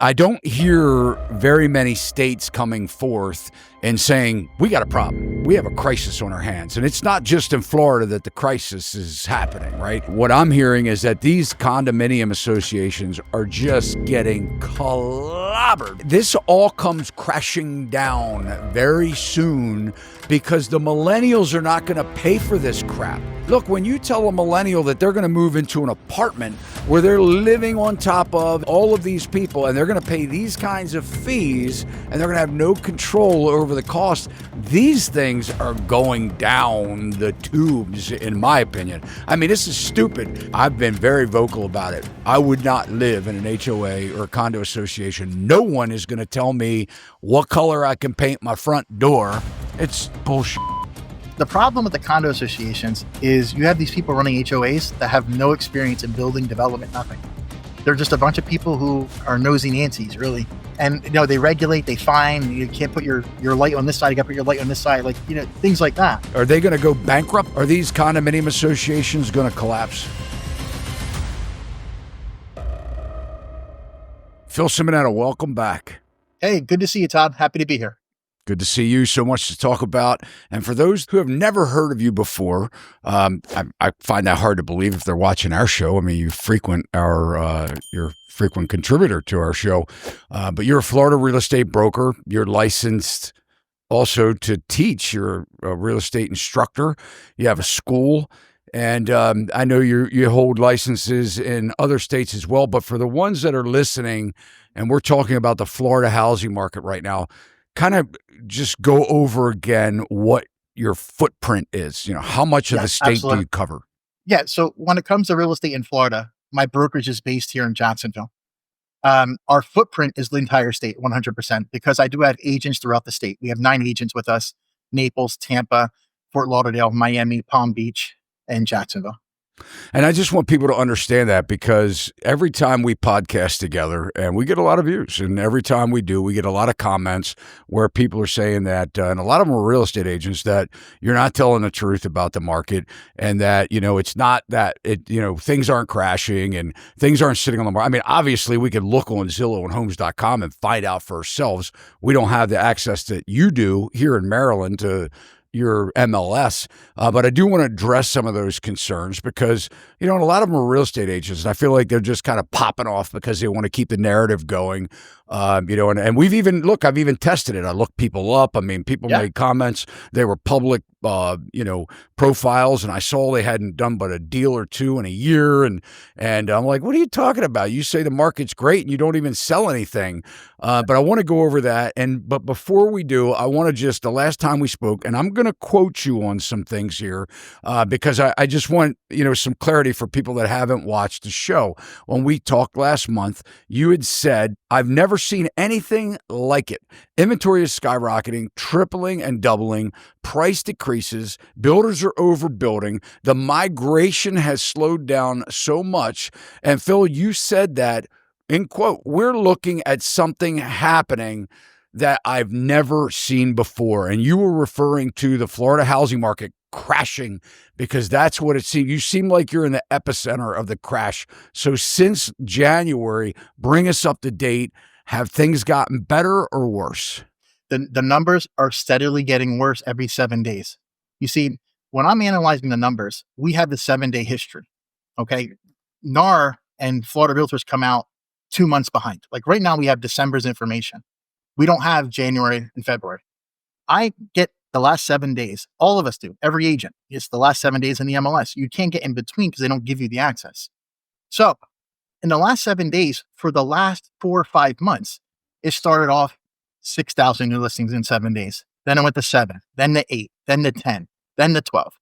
I don't hear very many states coming forth and saying, we got a problem. We have a crisis on our hands. And it's not just in Florida that the crisis is happening, right? What I'm hearing is that these condominium associations are just getting clobbered. This all comes crashing down very soon because the millennials are not going to pay for this crap. Look, when you tell a millennial that they're going to move into an apartment where they're living on top of all of these people and they're going to pay these kinds of fees and they're going to have no control over the cost, these things are going down the tubes, in my opinion. I mean, this is stupid. I've been very vocal about it. I would not live in an HOA or a condo association. No one is going to tell me what color I can paint my front door. It's bullshit. The problem with the condo associations is you have these people running HOAs that have no experience in building, development, nothing. They're just a bunch of people who are nosy Nancy's, really. And, they regulate, they fine. You can't put your light on this side. You got to put your light on this side. Things like that. Are they going to go bankrupt? Are these condominium associations going to collapse? Phil Simonetto, welcome back. Hey, good to see you, Todd. Happy to be here. Good to see you. So much to talk about. And for those who have never heard of you before, I find that hard to believe if they're watching our show. I mean, you're a frequent contributor to our show, but you're a Florida real estate broker. You're licensed also to teach. You're a real estate instructor. You have a school. And I know you hold licenses in other states as well. But for the ones that are listening, and we're talking about the Florida housing market right now, kind of just go over again what your footprint is. How much of the state absolutely. Do you cover? Yeah. So when it comes to real estate in Florida, my brokerage is based here in Jacksonville. Our footprint is the entire state, 100%, because I do have agents throughout the state. We have 9 agents with us: Naples, Tampa, Fort Lauderdale, Miami, Palm Beach, and Jacksonville. And I just want people to understand that, because every time we podcast together, and we get a lot of views, and every time we do, we get a lot of comments where people are saying that, and a lot of them are real estate agents, that you're not telling the truth about the market, and that, it's not that things aren't crashing and things aren't sitting on the market. I mean, obviously we could look on Zillow and Homes.com and find out for ourselves. We don't have the access that you do here in Maryland to your MLS, but I do want to address some of those concerns because, and a lot of them are real estate agents, and I feel like they're just kind of popping off because they want to keep the narrative going, and I've even tested it. I looked people up. I mean, people made comments. They were public, profiles, and I saw they hadn't done but a deal or two in a year, and I'm like, what are you talking about? You say the market's great and you don't even sell anything, but I want to go over that, but before we do, I want to the last time we spoke, and I'm going to quote you on some things here, because I just want, some clarity for people that haven't watched the show. When we talked last month, you had said, I've never seen anything like it. Inventory is skyrocketing, tripling and doubling. Price decreases. Builders are overbuilding. The migration has slowed down so much. And Phil, you said that, in quote, we're looking at something happening that I've never seen before. And you were referring to the Florida housing market crashing, because that's what it seemed. You seem like you're in the epicenter of the crash. So since January, bring us up to date. Have things gotten better or worse? The numbers are steadily getting worse every 7 days. You see, when I'm analyzing the numbers, we have the 7-day history. Okay. NAR and Florida Realtors come out 2 months behind. Like right now, we have December's information. We don't have January and February. I get the last 7 days. All of us do. Every agent. It's the last 7 days in the MLS. You can't get in between because they don't give you the access. So in the last 7 days, for the last 4 or 5 months, it started off 6,000 new listings in 7 days. Then it went to 7, then to 8, then to 10, then to 12.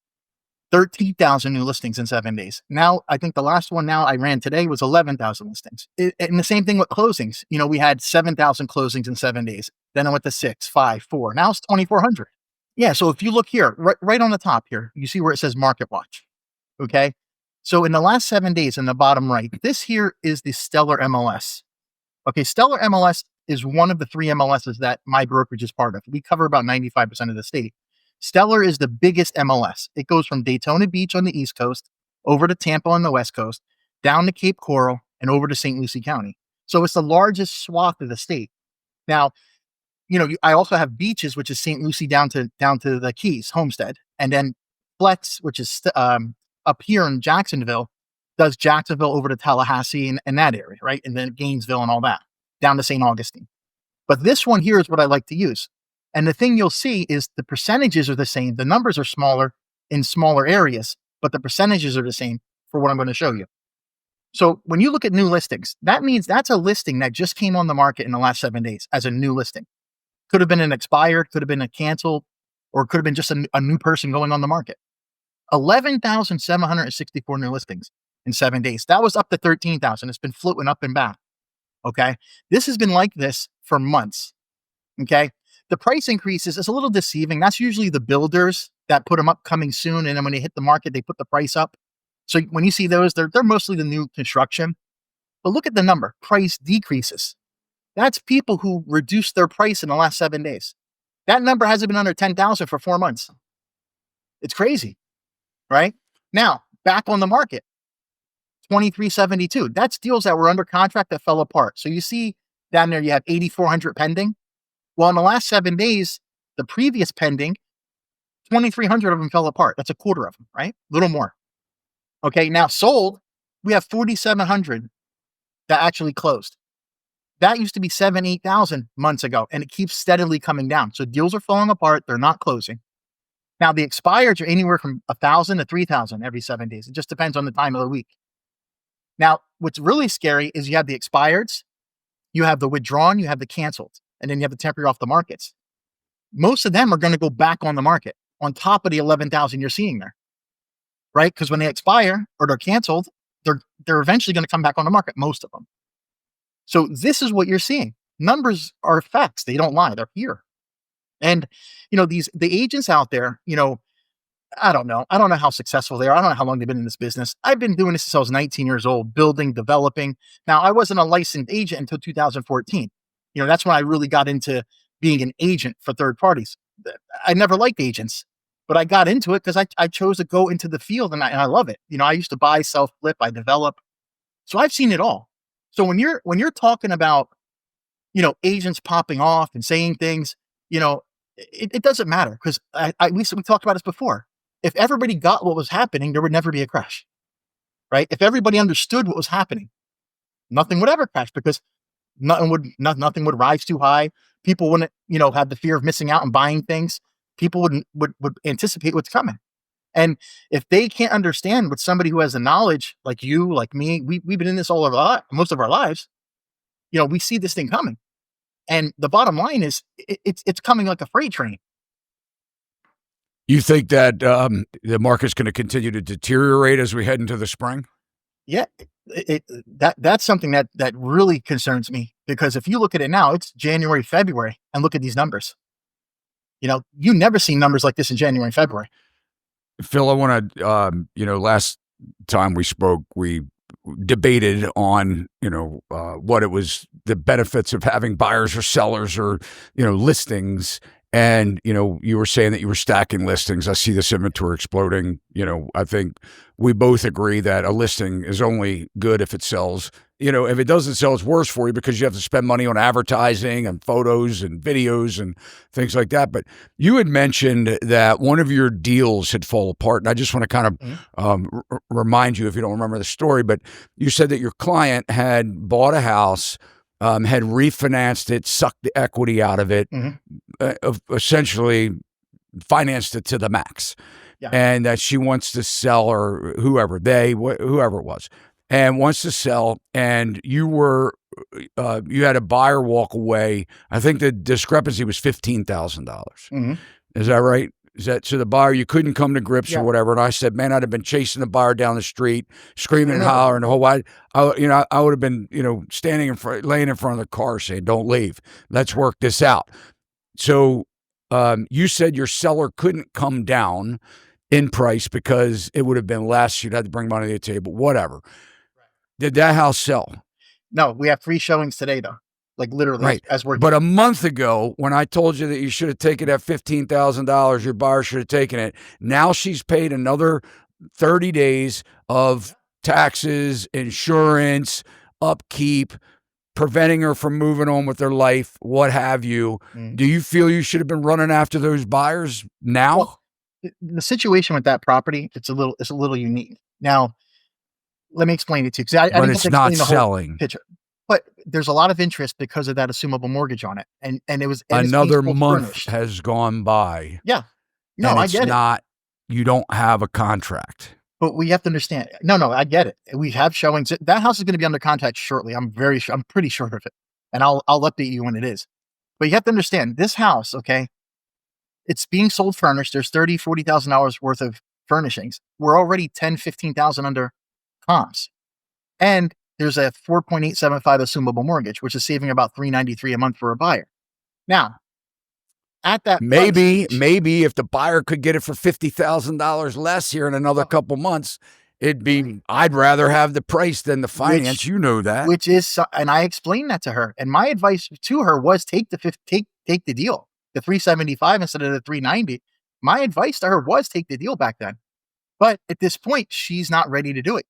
13,000 new listings in 7 days. Now, I think the last one I ran today was 11,000 listings. And the same thing with closings. We had 7,000 closings in 7 days. Then I went to 6, 5, 4. Now it's 2,400. Yeah. So if you look here, right on the top here, you see where it says Market Watch. Okay. So in the last 7 days in the bottom right, this here is the Stellar MLS. Okay. Stellar MLS is one of the 3 MLSs that my brokerage is part of. We cover about 95% of the state. Stellar is the biggest MLS. It goes from Daytona Beach on the East Coast, over to Tampa on the West Coast, down to Cape Coral, and over to St. Lucie County. So it's the largest swath of the state. Now, I also have beaches, which is St. Lucie down to the Keys, Homestead, and then Flex, which is up here in Jacksonville, does Jacksonville over to Tallahassee and that area, right? And then Gainesville and all that, down to St. Augustine. But this one here is what I like to use. And the thing you'll see is the percentages are the same. The numbers are smaller in smaller areas, but the percentages are the same for what I'm going to show you. So when you look at new listings, that means that's a listing that just came on the market in the last 7 days as a new listing. Could have been an expired, could have been a canceled, or could have been just a new person going on the market. 11,764 new listings in 7 days. That was up to 13,000. It's been floating up and back. Okay. This has been like this for months. Okay. The price increases is a little deceiving. That's usually the builders that put them up coming soon. And then when they hit the market, they put the price up. So when you see those, they're mostly the new construction. But look at the number, price decreases. That's people who reduced their price in the last 7 days. That number hasn't been under 10,000 for 4 months. It's crazy, right? Now, back on the market, 2372. That's deals that were under contract that fell apart. So you see down there, you have 8,400 pending. Well, in the last 7 days, the previous pending, 2,300 of them fell apart. That's a quarter of them, right? A little more. Okay, now sold, we have 4,700 that actually closed. That used to be 8,000 months ago, and it keeps steadily coming down. So deals are falling apart. They're not closing. Now, the expireds are anywhere from 1,000 to 3,000 every 7 days. It just depends on the time of the week. Now, what's really scary is you have the expireds, you have the withdrawn, you have the canceled, and then you have the temporary off the markets. Most of them are going to go back on the market on top of the 11,000 you're seeing there, right? Because when they expire or they're canceled, they're eventually going to come back on the market, most of them. So this is what you're seeing. Numbers are facts. They don't lie. They're here. And, the agents out there, I don't know. I don't know how successful they are. I don't know how long they've been in this business. I've been doing this since I was 19 years old, building, developing. Now, I wasn't a licensed agent until 2014. That's when I really got into being an agent for third parties. I never liked agents, but I got into it because I chose to go into the field and I love it. I used to buy, sell, flip, I develop. So I've seen it all. So when you're talking about, agents popping off and saying things, it doesn't matter because we talked about this before. If everybody got what was happening, there would never be a crash, right? If everybody understood what was happening, nothing would ever crash because nothing would rise too high. People wouldn't, have the fear of missing out and buying things. People would anticipate what's coming. And if they can't understand what somebody who has the knowledge, like you, like me, we've been in this most of our lives, we see this thing coming. And the bottom line is it's coming like a freight train. You think that the market's going to continue to deteriorate as we head into the spring? Yeah, that's something that really concerns me because if you look at it now, it's January, February, and look at these numbers. You never see numbers like this in January and February. Phil, I want to, last time we spoke, we debated on, what it was, the benefits of having buyers or sellers or, listings. And, you were saying that you were stacking listings. I see this inventory exploding. I think we both agree that a listing is only good if it sells. If it doesn't sell, it's worse for you because you have to spend money on advertising and photos and videos and things like that. But you had mentioned that one of your deals had fallen apart. And I just want to kind of remind you, if you don't remember the story, but you said that your client had bought a house, had refinanced it, sucked the equity out of it, essentially financed it to the max. Yeah. And that she wants to sell, or whoever it was, and wants to sell. And you had a buyer walk away. I think the discrepancy was $15,000. Is that right? Is that so? The buyer, you couldn't come to grips or whatever. And I said, man, I'd have been chasing the buyer down the street, screaming and hollering the whole way. I would have been, laying in front of the car saying, don't leave. Let's work this out. So you said your seller couldn't come down in price because it would have been less. You'd have to bring money to the table, whatever. Did that house sell? No, we have 3 showings today, though. Like literally, right. As we're. But a month ago, when I told you that you should have taken that $15,000, your buyer should have taken it. Now she's paid another 30 days of taxes, insurance, upkeep, preventing her from moving on with their life, what have you. Do you feel you should have been running after those buyers now? Well, the situation with that property, it's a little unique. Now, let me explain it to you, because I But didn't get it's to not explain the whole selling. picture. But there's a lot of interest because of that assumable mortgage on it, and it's being Another sold month furnished. has gone by, Yeah, no, and I it's get it, not, you don't have a contract. but we have to understand. No, I get it. We have showings. That house is going to be under contract shortly. I'm very sure. I'm pretty sure of it, and I'll update you when it is. But you have to understand this house. Okay, it's being sold furnished. There's $40,000 worth of furnishings. We're already 15,000 under comps. And there's a 4.875 assumable mortgage, which is saving about $393 a month for a buyer. Now, at that price, Maybe if the buyer could get it for $50,000 less here in another couple months, I'd rather have the price than the finance. You know that. which is, and I explained that to her. And my advice to her was take the deal, the 375 instead of the 390. My advice to her was take the deal back then. But at this point, she's not ready to do it.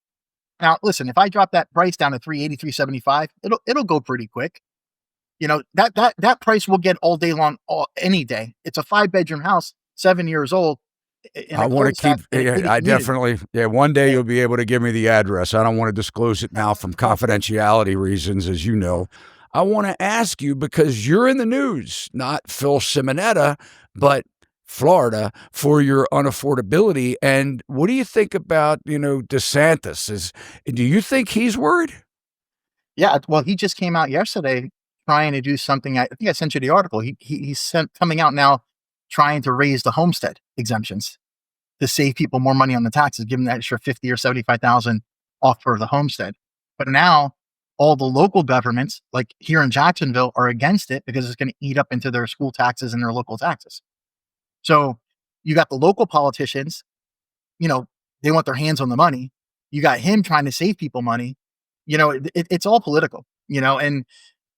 Now, listen, if I drop that price down to 380, 375, it'll go pretty quick. You know, that price will get all day long, any day. It's a 5-bedroom house, 7 years old. I want to keep, I definitely, one day you'll be able to give me the address. I don't want to disclose it now from confidentiality reasons, as you know. I want to ask you, because you're in the news, not Phil Simonetta, but Florida, for your unaffordability. And what do you think about, DeSantis? Do you think he's worried? Yeah, well, he just came out yesterday trying to do something. I think I sent you the article. He's coming out now trying to raise the homestead exemptions to save people more money on the taxes, give them that extra 50 or 75,000 off for the homestead. But now all the local governments, like here in Jacksonville, are against it because it's going to eat up into their school taxes and their local taxes. So you got the local politicians, they want their hands on the money. You got him trying to save people money. It's all political, and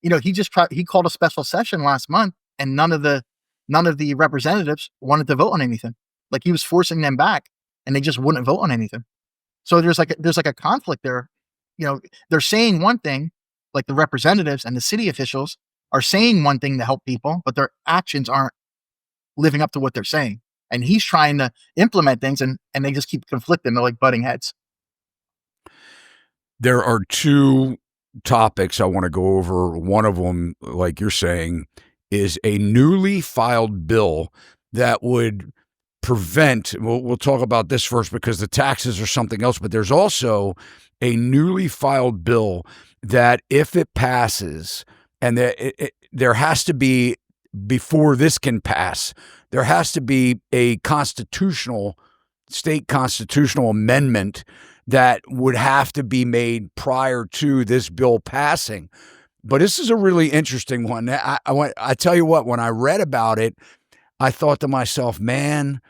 he called a special session last month, and none of the representatives wanted to vote on anything. Like, he was forcing them back, and they just wouldn't vote on anything. So there's like a conflict there. They're saying one thing, like the representatives and the city officials are saying one thing to help people, but their actions aren't living up to what they're saying. And he's trying to implement things, and they just keep conflicting. They're like butting heads. There are two topics I want to go over. One of them, like you're saying, is a newly filed bill that would prevent, we'll talk about this first because the taxes are something else, but there's also a newly filed bill that if it passes, and there has to be, before this can pass, there has to be a state constitutional amendment that would have to be made prior to this bill passing. But this is a really interesting one. I tell you what, when I read about it, I thought to myself, man,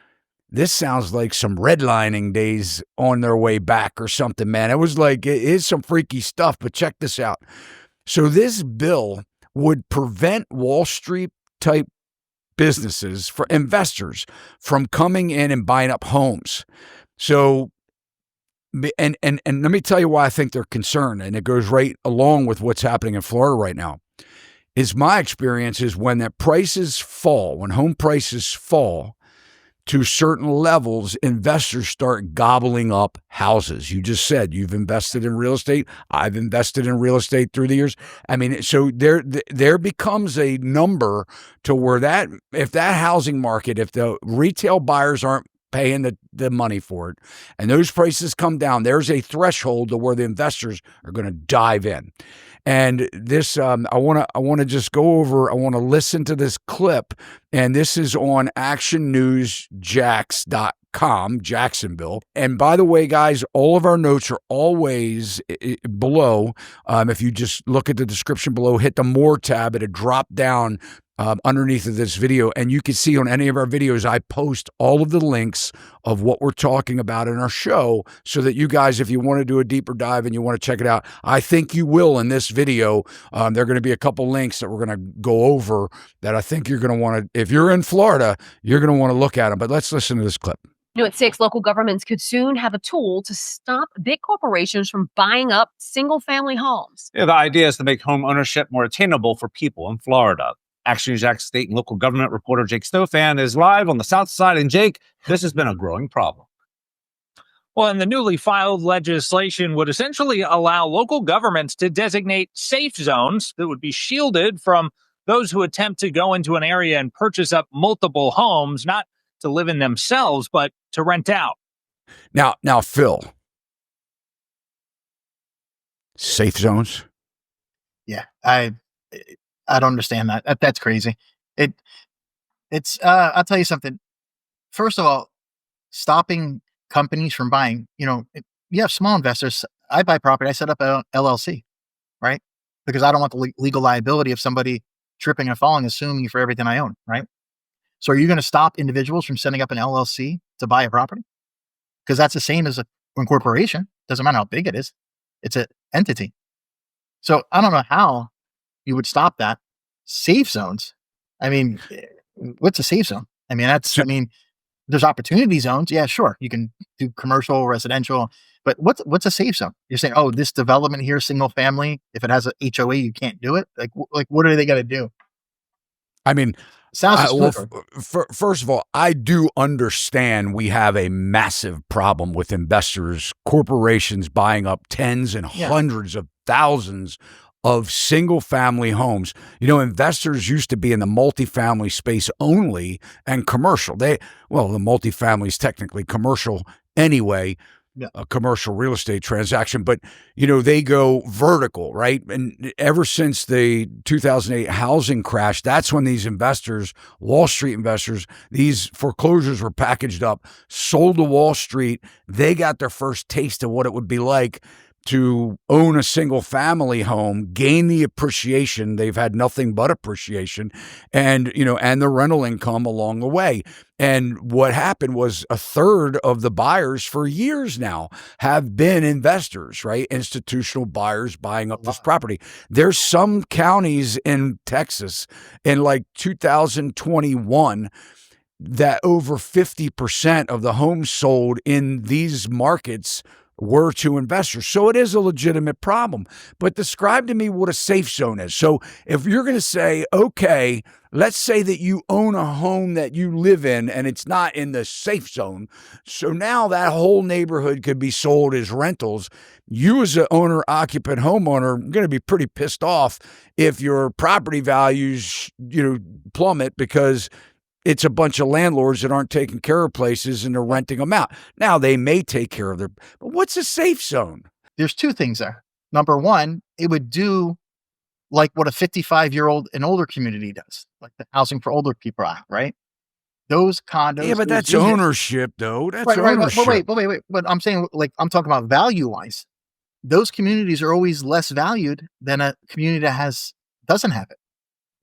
this sounds like some redlining days on their way back or something, man. It was like, it is some freaky stuff, but check this out. So this bill would prevent Wall Street type businesses, for investors, from coming in and buying up homes. So, and let me tell you why I think they're concerned, and it goes right along with what's happening in Florida right now. Is my experience is when when home prices fall to certain levels, investors start gobbling up houses. You just said you've invested in real estate. I've invested in real estate through the years. I mean, so there becomes a number to where if that housing market, if the retail buyers aren't paying the money for it, and those prices come down, there's a threshold to where the investors are going to dive in. And this, I want to just go over, I want to listen to this clip, and this is on actionnewsjax.com, Jacksonville. And by the way, guys, all of our notes are always below. If you just look at the description below, hit the More tab, it'll drop down underneath of this video, and you can see on any of our videos, I post all of the links of what we're talking about in our show, so that you guys, if you want to do a deeper dive and you want to check it out, I think you will in this video. There are going to be a couple links that we're going to go over that I think you're going to want to, if you're in Florida, you're going to want to look at them. But let's listen to this clip. At 6, local governments could soon have a tool to stop big corporations from buying up single family homes. Yeah, the idea is to make home ownership more attainable for people in Florida. Action News Jack state and local government reporter Jake Stofan is live on the South Side. And Jake, this has been a growing problem. Well, and the newly filed legislation would essentially allow local governments to designate safe zones that would be shielded from those who attempt to go into an area and purchase up multiple homes, not to live in themselves, but to rent out. Now, Phil, safe zones? Yeah, I don't understand that. That's crazy. It's I'll tell you something. First of all, stopping companies from buying, you have small investors. I buy property, I set up a LLC, right? Because I don't want the legal liability of somebody tripping and falling, assuming for everything I own, right? So are you going to stop individuals from setting up an LLC to buy a property? Because that's the same as a corporation. Doesn't matter how big it is. It's an entity. So I don't know how you would stop that. Safe zones. I mean, what's a safe zone? I mean, there's opportunity zones. Yeah, sure. You can do commercial, residential, but what's a safe zone? You're saying, oh, this development here, single family, if it has a HOA, you can't do it. Like what are they going to do? I mean, Sounds first of all, I do understand we have a massive problem with investors, corporations buying up tens and hundreds of thousands of single family homes. Investors used to be in the multifamily space only and commercial. The multifamily is technically commercial anyway. A commercial real estate transaction, but they go vertical, right? And ever since the 2008 housing crash, that's when these investors, Wall Street investors, these foreclosures were packaged up, sold to Wall Street. They got their first taste of what it would be like to own a single family home, gain the appreciation. They've had nothing but appreciation and the rental income along the way. And what happened was a third of the buyers for years now have been investors, right? Institutional buyers buying up this property. There's some counties in Texas in like 2021 that over 50% of the homes sold in these markets were to investors. So it is a legitimate problem. But describe to me what a safe zone is. So if you're going to say, okay, let's say that you own a home that you live in and it's not in the safe zone. So now that whole neighborhood could be sold as rentals. You as an owner, occupant, homeowner, are going to be pretty pissed off if your property values, plummet because it's a bunch of landlords that aren't taking care of places and they're renting them out. Now, they may take care of but what's a safe zone? There's two things there. Number one, it would do like what a 55-year-old and older community does, like the housing for older people, right? Those condos. Yeah, but that's ownership, though. That's ownership. But wait. But I'm saying, I'm talking about value-wise. Those communities are always less valued than a community that doesn't have it.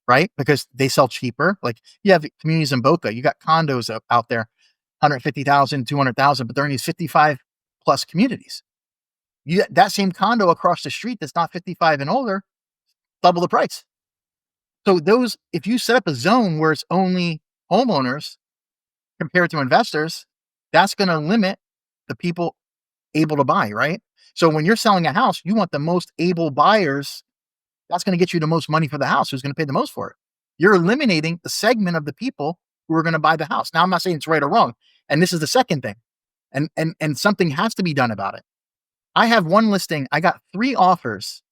Right? Because they sell cheaper. Like you have communities in Boca, you got condos out there, 150,000, 200,000, but they're in these 55 plus communities. That same condo across the street that's not 55 and older, double the price. So if you set up a zone where it's only homeowners compared to investors, that's going to limit the people able to buy, right? So when you're selling a house, you want the most able buyers. That's going to get you the most money for the house. Who's going to pay the most for it? You're eliminating the segment of the people who are going to buy the house. Now, I'm not saying it's right or wrong. And this is the second thing. And something has to be done about it. I have one listing. I got 3 offers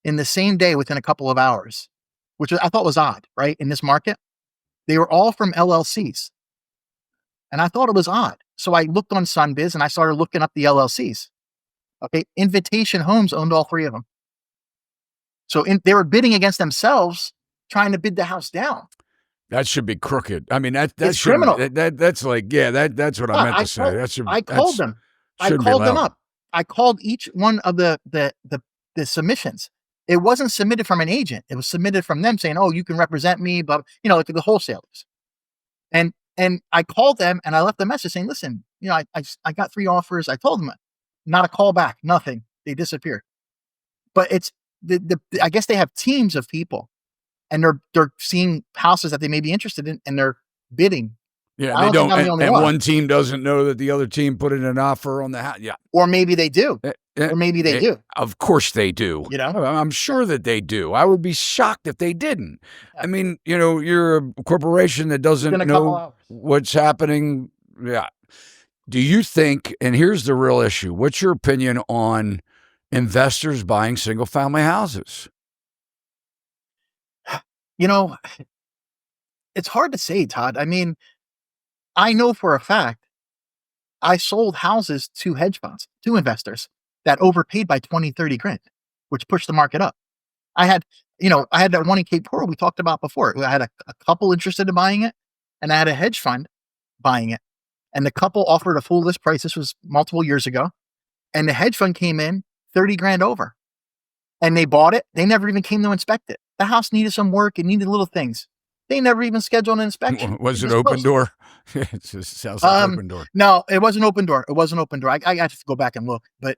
in the same day within a couple of hours, which I thought was odd, right? In this market, they were all from LLCs. And I thought it was odd. So I looked on Sunbiz and I started looking up the LLCs. Okay. Invitation Homes owned all 3 of them. So they were bidding against themselves, trying to bid the house down. That should be crooked. I mean, that's criminal. That's like, that's what I meant to say. I called them. I called them up. I called each one of the submissions. It wasn't submitted from an agent. It was submitted from them saying, "Oh, you can represent me," but like the wholesalers. And I called them and I left a message saying, "Listen, I got 3 offers." I told them, not a call back, nothing. They disappeared. But it's I guess they have teams of people, and they're seeing houses that they may be interested in, and they're bidding Yeah, I they don't think don't, I'm the only and one. one team doesn't know that the other team put in an offer on the house. Yeah, Or maybe they do. Or maybe they do. Of course they do. You know? I'm sure that they do. I would be shocked if they didn't. Yeah. I mean, you're a corporation that doesn't In a couple know hours. what's happening. Yeah. Do you think, and here's the real issue, what's your opinion on investors buying single family houses? It's hard to say, Todd. I mean, I know for a fact I sold houses to hedge funds, to investors that overpaid by 20, 30 grand, which pushed the market up. I had that one in Cape Coral we talked about before. I had a couple interested in buying it, and I had a hedge fund buying it. And the couple offered a full list price. This was multiple years ago. And the hedge fund came in 30 grand over. And they bought it. They never even came to inspect it. The house needed some work. It needed little things. They never even scheduled an inspection. Was it open door? It just sounds like open door. No, it wasn't open door. It wasn't open door. I have to go back and look. But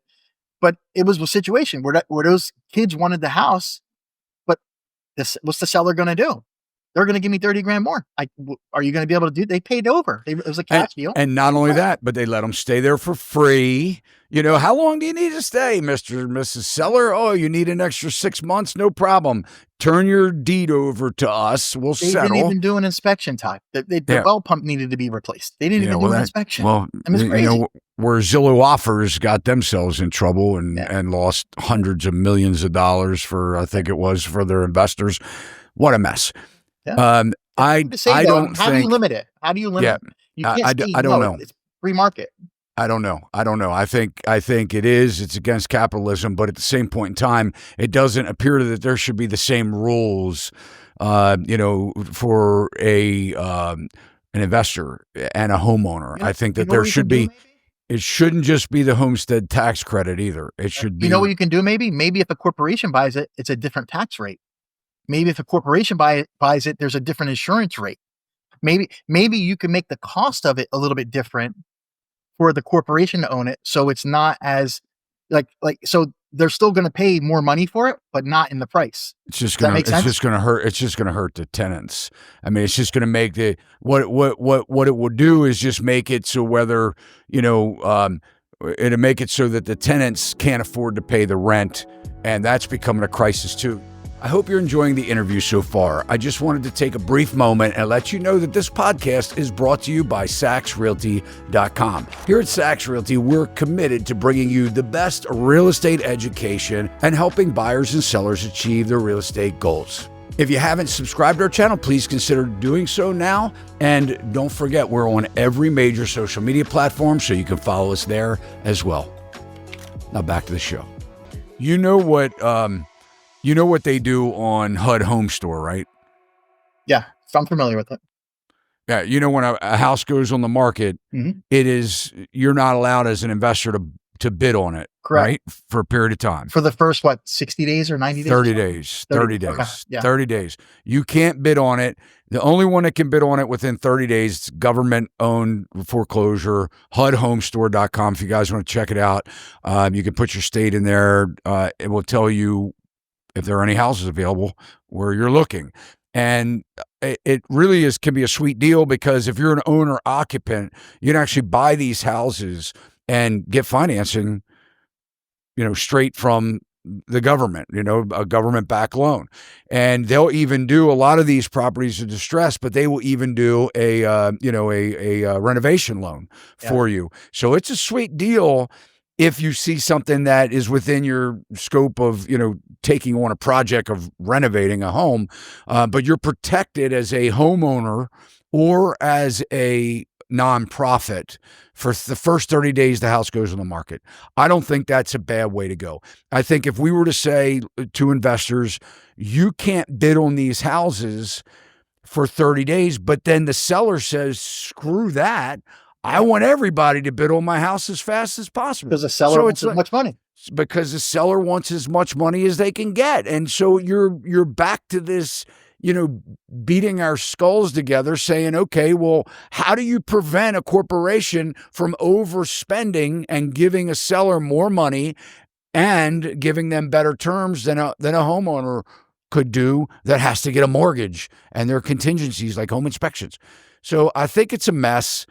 it was a situation where those kids wanted the house, but what's the seller going to do? They're going to give me 30 grand more. Are you going to be able to do? They paid over. It was a cash deal. And not only that, but they let them stay there for free. How long do you need to stay, Mr. and Mrs. Seller? Oh, you need an extra 6 months? No problem. Turn your deed over to us. We'll They settle. didn't even do an inspection, Todd. The well pump needed to be replaced. They didn't even do an inspection. Well, it was crazy. Where Zillow offers got themselves in trouble and lost hundreds of millions of dollars for their investors. What a mess. Yeah. I don't how think. Do you limit it? How do you limit it? You can't I don't know. It's free market. I don't know. I think it's against capitalism, but at the same point in time, it doesn't appear that there should be the same rules, for an investor and a homeowner. I think that there should be. It shouldn't just be the homestead tax credit either. It should be. You know what you can do? Maybe if a corporation buys it, it's a different tax rate. Maybe if a corporation buys it, there's a different insurance rate. Maybe you can make the cost of it a little bit different for the corporation to own it, so it's not as so they're still going to pay more money for it, but not in the price. It's just going to hurt. It's just going to hurt the tenants. I mean, it's just going to make what it will do is just make it so whether it'll make it so that the tenants can't afford to pay the rent, and that's becoming a crisis too. I hope you're enjoying the interview so far. I just wanted to take a brief moment and let you know that this podcast is brought to you by SachsRealty.com. Here at Sachs Realty, we're committed to bringing you the best real estate education and helping buyers and sellers achieve their real estate goals. If you haven't subscribed to our channel, please consider doing so now. And don't forget, we're on every major social media platform, so you can follow us there as well. Now back to the show. You know what they do on HUD Home Store, right? Yeah, so I'm familiar with it. Yeah, when a house goes on the market, you're not allowed as an investor to bid on it, correct? Right? For a period of time. For the first 60 days or 90 days? 30 days. 30 days. Okay, yeah. 30 days. You can't bid on it. The only one that can bid on it within 30 days is government-owned foreclosure, HUDHomestore.com. If you guys want to check it out, you can put your state in there. It will tell you if there are any houses available where you're looking. And it really can be a sweet deal, because if you're an owner occupant, you can actually buy these houses and get financing, straight from the government, a government-backed loan. And they'll even do, a lot of these properties are distressed, but they will even do a renovation loan for you. So it's a sweet deal if you see something that is within your scope of, taking on a project of renovating a home, but you're protected as a homeowner or as a nonprofit for the first 30 days the house goes on the market. I don't think that's a bad way to go. I think if we were to say to investors, you can't bid on these houses for 30 days, but then the seller says, screw that, I want everybody to bid on my house as fast as possible. Because the seller wants as much money. Because the seller wants as much money as they can get. And so you're back to this, beating our skulls together saying, okay, well, how do you prevent a corporation from overspending and giving a seller more money and giving them better terms than a homeowner could do that has to get a mortgage and there are contingencies like home inspections. So I think it's a mess.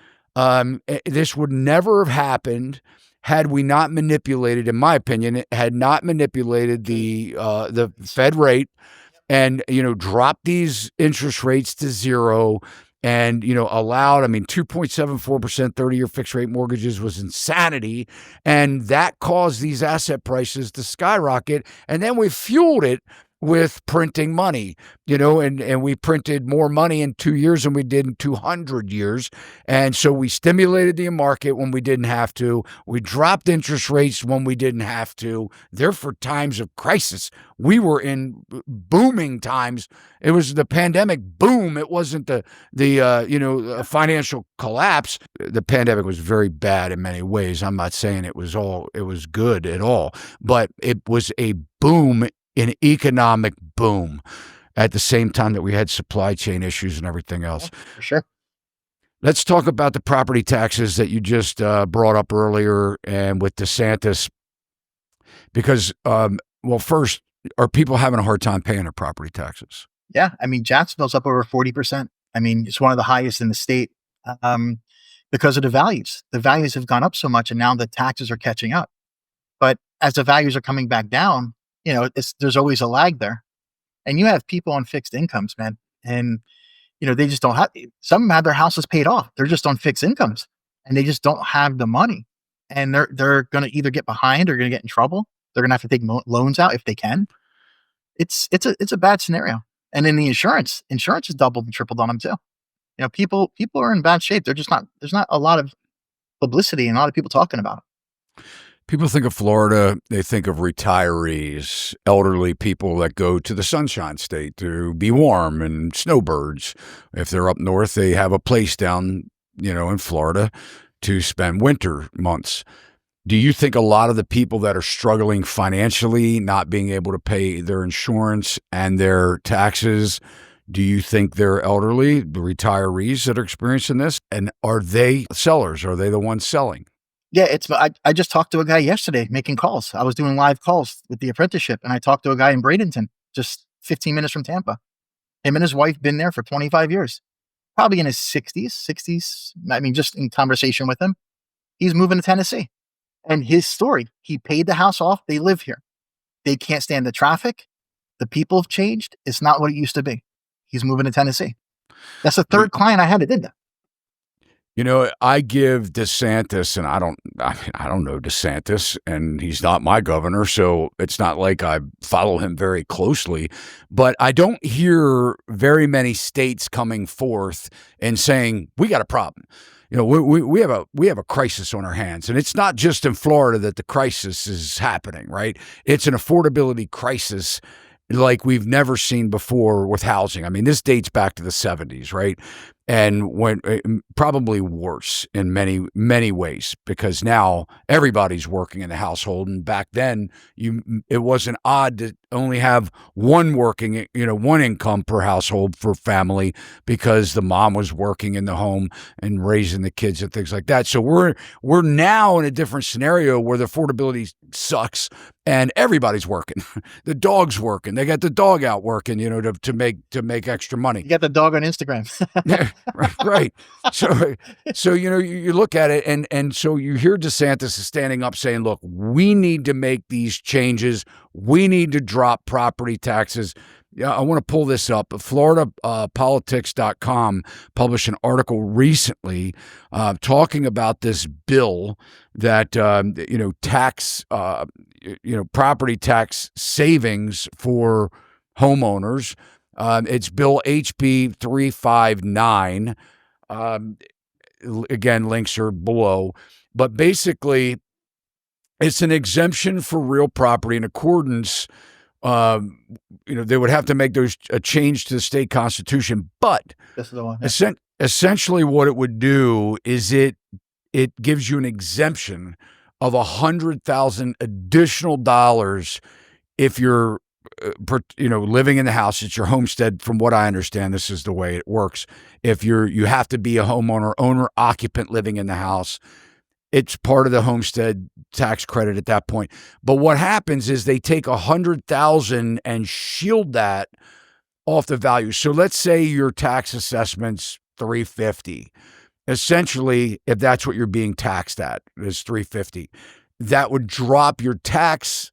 This would never have happened had we not manipulated, in my opinion, had not manipulated the Fed rate and, dropped these interest rates to zero and, allowed, 2.74% 30-year fixed rate mortgages was insanity. And that caused these asset prices to skyrocket. And then we fueled it with printing money, and we printed more money in 2 years than we did in 200 years. And so we stimulated the market when we didn't have to. We dropped interest rates when we didn't have to. Therefore, times of crisis. We were in booming times. It was the pandemic boom. It wasn't the financial collapse. The pandemic was very bad in many ways. I'm not saying it was good at all, but it was a boom, an economic boom, at the same time that we had supply chain issues and everything else. For sure. Let's talk about the property taxes that you just brought up earlier and with DeSantis, because, first, are people having a hard time paying their property taxes? Yeah. Jacksonville's up over 40%. It's one of the highest in the state because of the values. The values have gone up so much and now the taxes are catching up. But as the values are coming back down, there's always a lag there. And you have people on fixed incomes, man. And, they just don't have, some of them have their houses paid off. They're just on fixed incomes and they just don't have the money. And they're going to either get behind or going to get in trouble. They're going to have to take loans out if they can. It's a bad scenario. And then the insurance has doubled and tripled on them too. People are in bad shape. There's not a lot of publicity and a lot of people talking about it. People think of Florida, they think of retirees, elderly people that go to the Sunshine State to be warm, and snowbirds. If they're up north, they have a place down, in Florida to spend winter months. Do you think a lot of the people that are struggling financially, not being able to pay their insurance and their taxes, do you think they're elderly, the retirees that are experiencing this? And are they sellers? Are they the ones selling? Yeah, I just talked to a guy yesterday making calls. I was doing live calls with the apprenticeship, and I talked to a guy in Bradenton, just 15 minutes from Tampa. Him and his wife been there for 25 years, probably in his 60s. Just in conversation with him, he's moving to Tennessee. And his story, he paid the house off. They live here. They can't stand the traffic. The people have changed. It's not what it used to be. He's moving to Tennessee. That's the third client I had that did that. I give DeSantis, and I don't know DeSantis, and he's not my governor, so it's not like I follow him very closely, but I don't hear very many states coming forth and saying, we got a problem. We have a crisis on our hands, and it's not just in Florida that the crisis is happening, right? It's an affordability crisis like we've never seen before with housing. This dates back to the 70s, right? And when probably worse in many, many ways, because now everybody's working in the household. And back then it wasn't odd to only have one working, one income per household for family, because the mom was working in the home and raising the kids and things like that. So we're now in a different scenario where the affordability sucks and everybody's working. The dog's working. They got the dog out working, to make extra money. You got the dog on Instagram. Right. So you look at it, and so you hear DeSantis is standing up saying, look, we need to make these changes. We need to drop property taxes. Yeah, I want to pull this up. FloridaPolitics.com published an article recently talking about this bill that tax property tax savings for homeowners. It's Bill HB 359. Again, links are below, but basically, it's an exemption for real property in accordance. They would have to make a change to the state constitution, but This is the one. essentially what it would do is it gives you an exemption of $100,000 additional dollars if you're living in the house. It's your homestead. From what I understand, this is the way it works. If you have to be a homeowner, owner, occupant living in the house. It's part of the homestead tax credit at that point. But what happens is they take $100,000 and shield that off the value. So let's say your tax assessment's $350. Essentially, if that's what you're being taxed at, is $350. That would drop your tax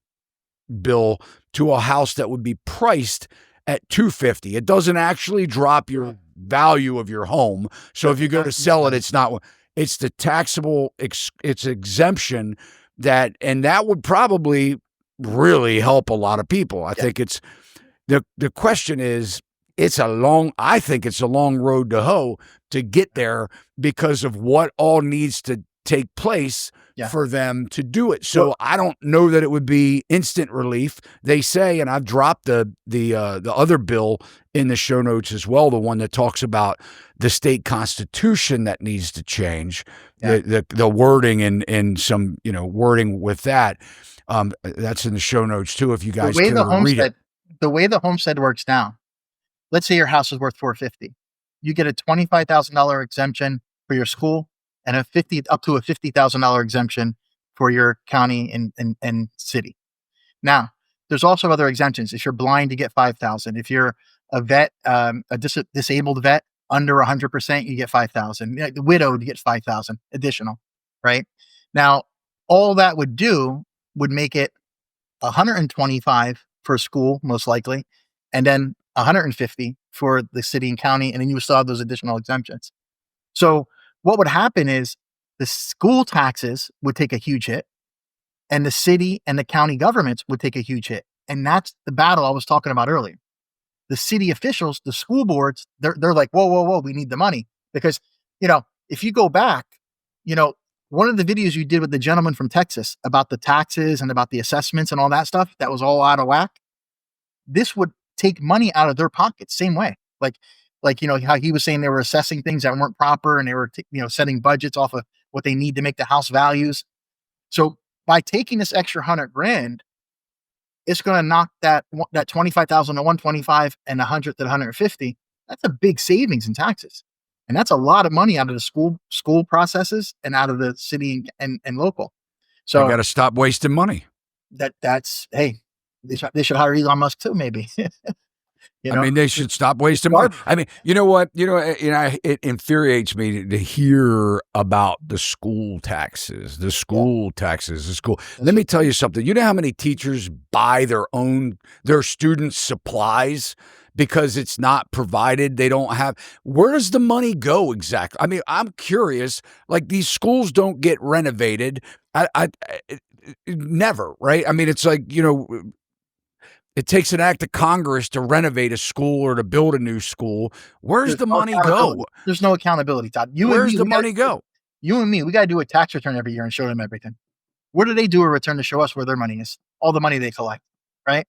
bill to a house that would be priced at $250. It doesn't actually drop your value of your home. So if you go to sell it, it's the taxable, it's exemption and that would probably really help a lot of people. I think it's the question is, I think it's a long road to hoe to get there because of what all needs to take place for them to do it. So I don't know that it would be instant relief. They say, and I've dropped the other bill in the show notes as well, the one that talks about the state constitution that needs to change, the wording and some wording with that. That's in the show notes too. If you guys can read it. The way the homestead works now, let's say your house is worth $450, you get a $25,000 exemption for your school and up to a $50,000 exemption for your county and city. Now, there's also other exemptions. If you're blind, you get $5,000. If you're a vet, a disabled vet under 100%, you get $5,000. The widowed, you get $5,000 additional, right? Now, all that would make it $125 for school, most likely, and then $150 for the city and county, and then you would still have those additional exemptions. So what would happen is the school taxes would take a huge hit, and the city and the county governments would take a huge hit. And that's the battle I was talking about earlier. The city officials, the school boards, they're like, whoa, we need the money. Because, if you go back, one of the videos you did with the gentleman from Texas about the taxes and about the assessments and all that stuff, that was all out of whack. This would take money out of their pockets, same way. Like how he was saying they were assessing things that weren't proper, and they were setting budgets off of what they need to make the house values. So by taking this extra $100,000, it's going to knock that 25,000 to 125 and 100 to 150. That's a big savings in taxes, and that's a lot of money out of the school processes and out of the city and local. So you got to stop wasting money. That's hey, they should hire Elon Musk too, maybe. I mean, they should stop wasting money. I mean, you know what? It infuriates me to hear about the school taxes. Let me tell you something. You know how many teachers buy their students' supplies because it's not provided? They don't have. Where does the money go exactly? I mean, I'm curious. Like, these schools don't get renovated. Never, right? I mean, it's like, it takes an act of Congress to renovate a school or to build a new school. Where's the money go? There's no accountability, Todd. Where's the money go? You and me, we got to do a tax return every year and show them everything. Where do they do a return to show us where their money is? All the money they collect, right?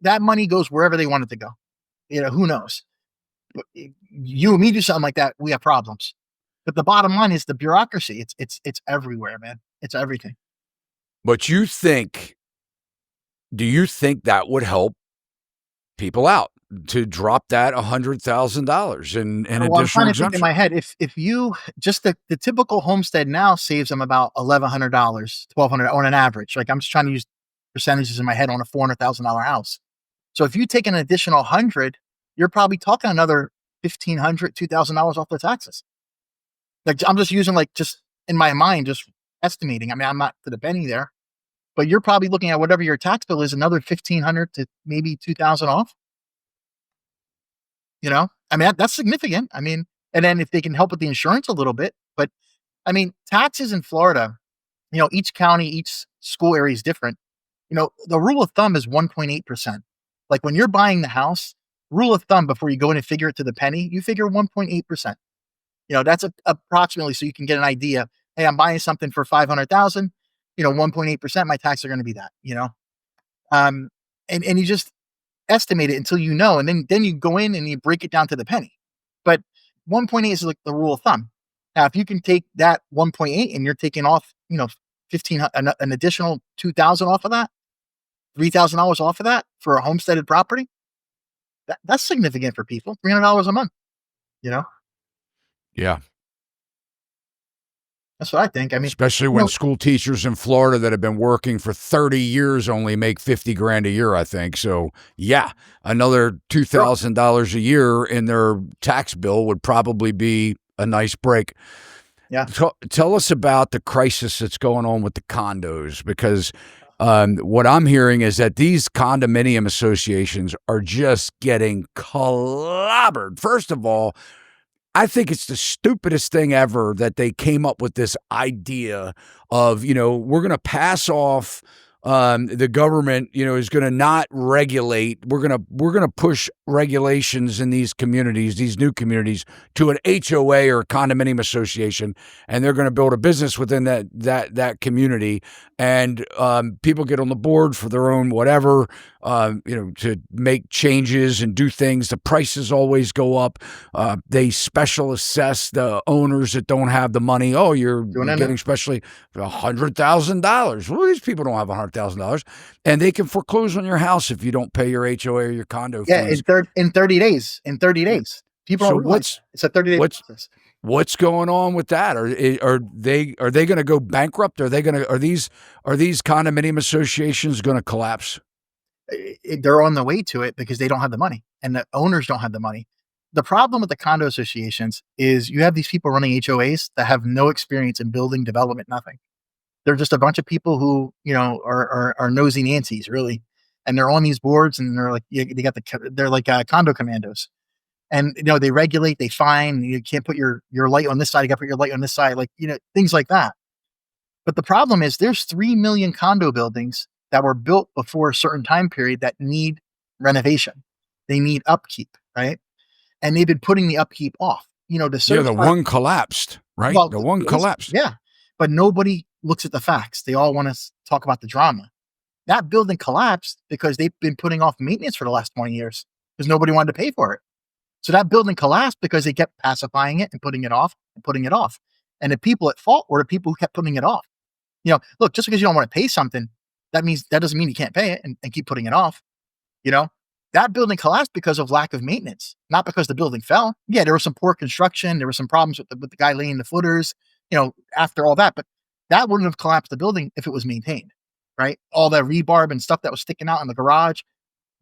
That money goes wherever they want it to go. Who knows? You and me do something like that, we have problems. But the bottom line is the bureaucracy. It's everywhere, man. It's everything. But do you think that would help people out to drop that $100,000 in additional I'm trying to think exemption? in my head, if you just the typical homestead now saves them about $1,100, $1,200 on an average. Like, I'm just trying to use percentages in my head on a $400,000 house. So if you take an additional 100, you're probably talking another $1,500, $2,000 off the taxes. Like, I'm just using, just in my mind, just estimating. I mean, I'm not to the penny there. But you're probably looking at whatever your tax bill is, another $1,500 to maybe $2,000 off. I mean, that's significant. I mean, and then if they can help with the insurance a little bit, but I mean, taxes in Florida, each county, each school area is different. The rule of thumb is 1.8%. Like, when you're buying the house, rule of thumb, before you go in and figure it to the penny, you figure 1.8%. That's approximately, so you can get an idea. Hey, I'm buying something for $500,000. 1.8%, my taxes are going to be that, and you just estimate it until and then you go in and you break it down to the penny. But 1.8 is like the rule of thumb. Now, if you can take that 1.8 and you're taking off, 15, an additional $2,000 off of that, $3,000 off of that for a homesteaded property, that's significant for people. $300 a month, Yeah. That's what I think. I mean, Especially when school teachers in Florida that have been working for 30 years only make 50 grand a year, I think. So, yeah, another $2,000 a year in their tax bill would probably be a nice break. Yeah. Tell us about the crisis that's going on with the condos, because what I'm hearing is that these condominium associations are just getting clobbered. First of all, I think it's the stupidest thing ever that they came up with this idea of, we're going to pass off the government, is going to not regulate. We're going to push regulations in these communities, these new communities, to an HOA or a condominium association, and they're going to build a business within that community. And people get on the board for their own whatever, to make changes and do things. The prices always go up. They special assess the owners that don't have the money. Oh, you're getting especially $100,000. Well, these people don't have $100,000, and they can foreclose on your house if you don't pay your HOA or your condo fees. In 30 days. In 30 days, people don't realize it's a 30-day process. What's going on with that? Are they going to go bankrupt? Are these condominium associations going to collapse? They're on the way to it because they don't have the money, and the owners don't have the money. The problem with the condo associations is you have these people running HOAs that have no experience in building, development, nothing. They're just a bunch of people who, are nosy Nancy's, really. And they're on these boards, and they're like, they're like condo commandos. And, they regulate, they fine. You can't put your light on this side. You got to put your light on this side, things like that. But the problem is there's 3 million condo buildings that were built before a certain time period that need renovation. They need upkeep, right? And they've been putting the upkeep off. The one collapsed, right? Well, the one collapsed. Yeah. But nobody looks at the facts. They all want to talk about the drama. That building collapsed because they've been putting off maintenance for the last 20 years because nobody wanted to pay for it. So that building collapsed because they kept pacifying it and putting it off and putting it off. And the people at fault were the people who kept putting it off. Look, just because you don't want to pay something, that doesn't mean you can't pay it and keep putting it off. That building collapsed because of lack of maintenance, not because the building fell. Yeah, there was some poor construction. There were some problems with the guy laying the footers, after all that. But that wouldn't have collapsed the building if it was maintained, right? All that rebarb and stuff that was sticking out in the garage,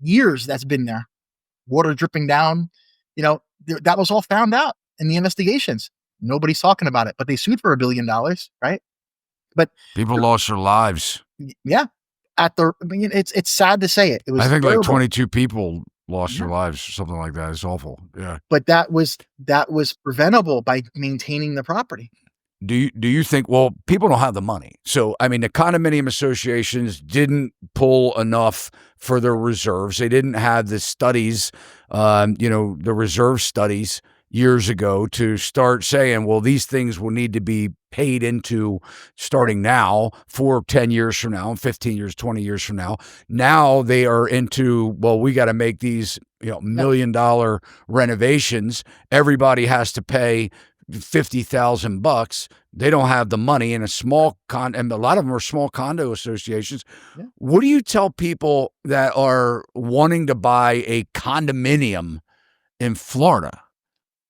years that's been there, water dripping down, that was all found out in the investigations. Nobody's talking about it, but they sued for $1 billion, right? But people lost their lives. Yeah. It's sad to say it. It was, I think, terrible. like 22 people lost their lives or something like that. It's awful. Yeah. But that was preventable by maintaining the property. Do you think, well, people don't have the money. So, I mean, the condominium associations didn't pull enough for their reserves. They didn't have the studies, the reserve studies years ago to start saying, well, these things will need to be paid into starting now for 10 years from now, 15 years, 20 years from now. Now they are into, well, we got to make these, $1 million renovations. Everybody has to pay $50,000. They don't have the money in a small and a lot of them are small condo associations. Yeah. What do you tell people that are wanting to buy a condominium in Florida?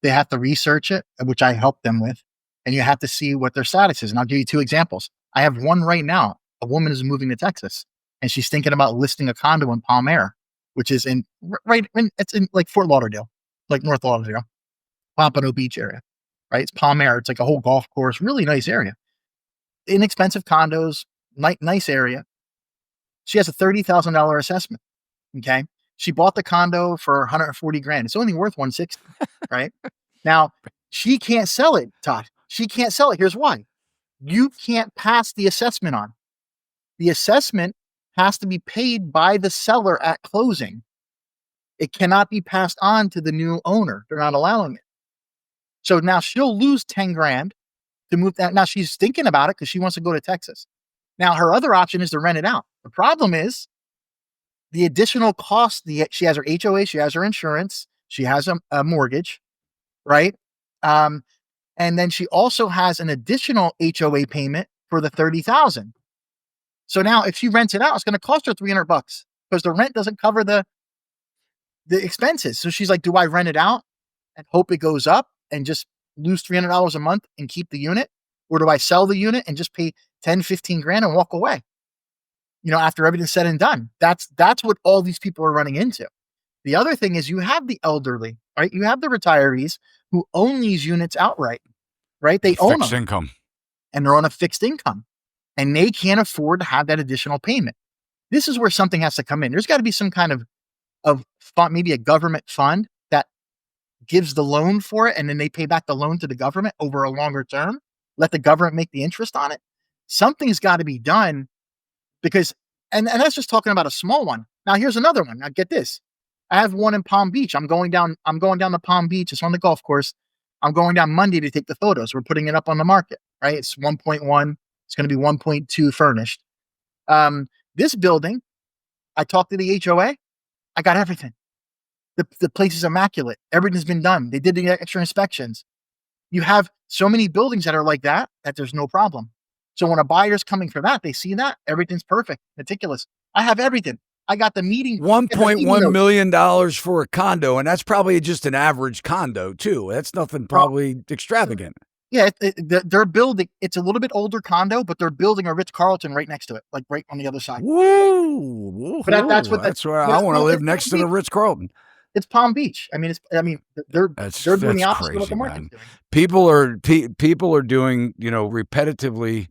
They have to research it, which I help them with, and you have to see what their status is. And I'll give you 2 examples. I have one right now. A woman is moving to Texas, and she's thinking about listing a condo in Palm Air, which is it's in like Fort Lauderdale, like North Lauderdale, Pompano Beach area, right? It's Palm Air. It's like a whole golf course, really nice area. Inexpensive condos, nice area. She has a $30,000 assessment. Okay. She bought the condo for $140,000. It's only worth $160,000, right? Now, she can't sell it, Todd. She can't sell it. Here's why. You can't pass the assessment on. The assessment has to be paid by the seller at closing. It cannot be passed on to the new owner. They're not allowing it. So now she'll lose $10,000 to move that. Now she's thinking about it because she wants to go to Texas. Now her other option is to rent it out. The problem is the additional cost. She has her HOA, she has her insurance, she has a mortgage, right? And then she also has an additional HOA payment for the $30,000. So now if she rents it out, it's going to cost her $300 because the rent doesn't cover the expenses. So she's like, do I rent it out and hope it goes up and just lose $300 a month and keep the unit? Or do I sell the unit and just pay 10, 15 grand and walk away? After everything's said and done. That's what all these people are running into. The other thing is you have the elderly, right? You have the retirees who own these units outright, right? They own Fixed them income. and they're on a fixed income and they can't afford to have that additional payment. This is where something has to come in. There's got to be some kind of fund, maybe a government fund that gives the loan for it, and then they pay back the loan to the government over a longer term. Let the government make the interest on it. Something's got to be done because, and that's just talking about a small one. Now here's another one. Now get this. I have one in Palm Beach. I'm going down to Palm Beach. It's on the golf course. I'm going down Monday to take the photos. We're putting it up on the market, right? It's 1.1. It's going to be 1.2 furnished. This building, I talked to the HOA. I got everything. The place is immaculate. Everything's been done. They did the extra inspections. You have so many buildings that are like that there's no problem. So when a buyer's coming for that, they see that everything's perfect, meticulous. I have everything. I got the meeting. $1.1 million for a condo, and that's probably just an average condo too. That's nothing probably extravagant. Yeah, they're building. It's a little bit older condo, but they're building a Ritz-Carlton right next to it, like right on the other side. Woo! But that's where I want to live, next to the Ritz-Carlton. It's Palm Beach. I mean, they're doing the opposite of what the market's doing. People are doing, repetitively.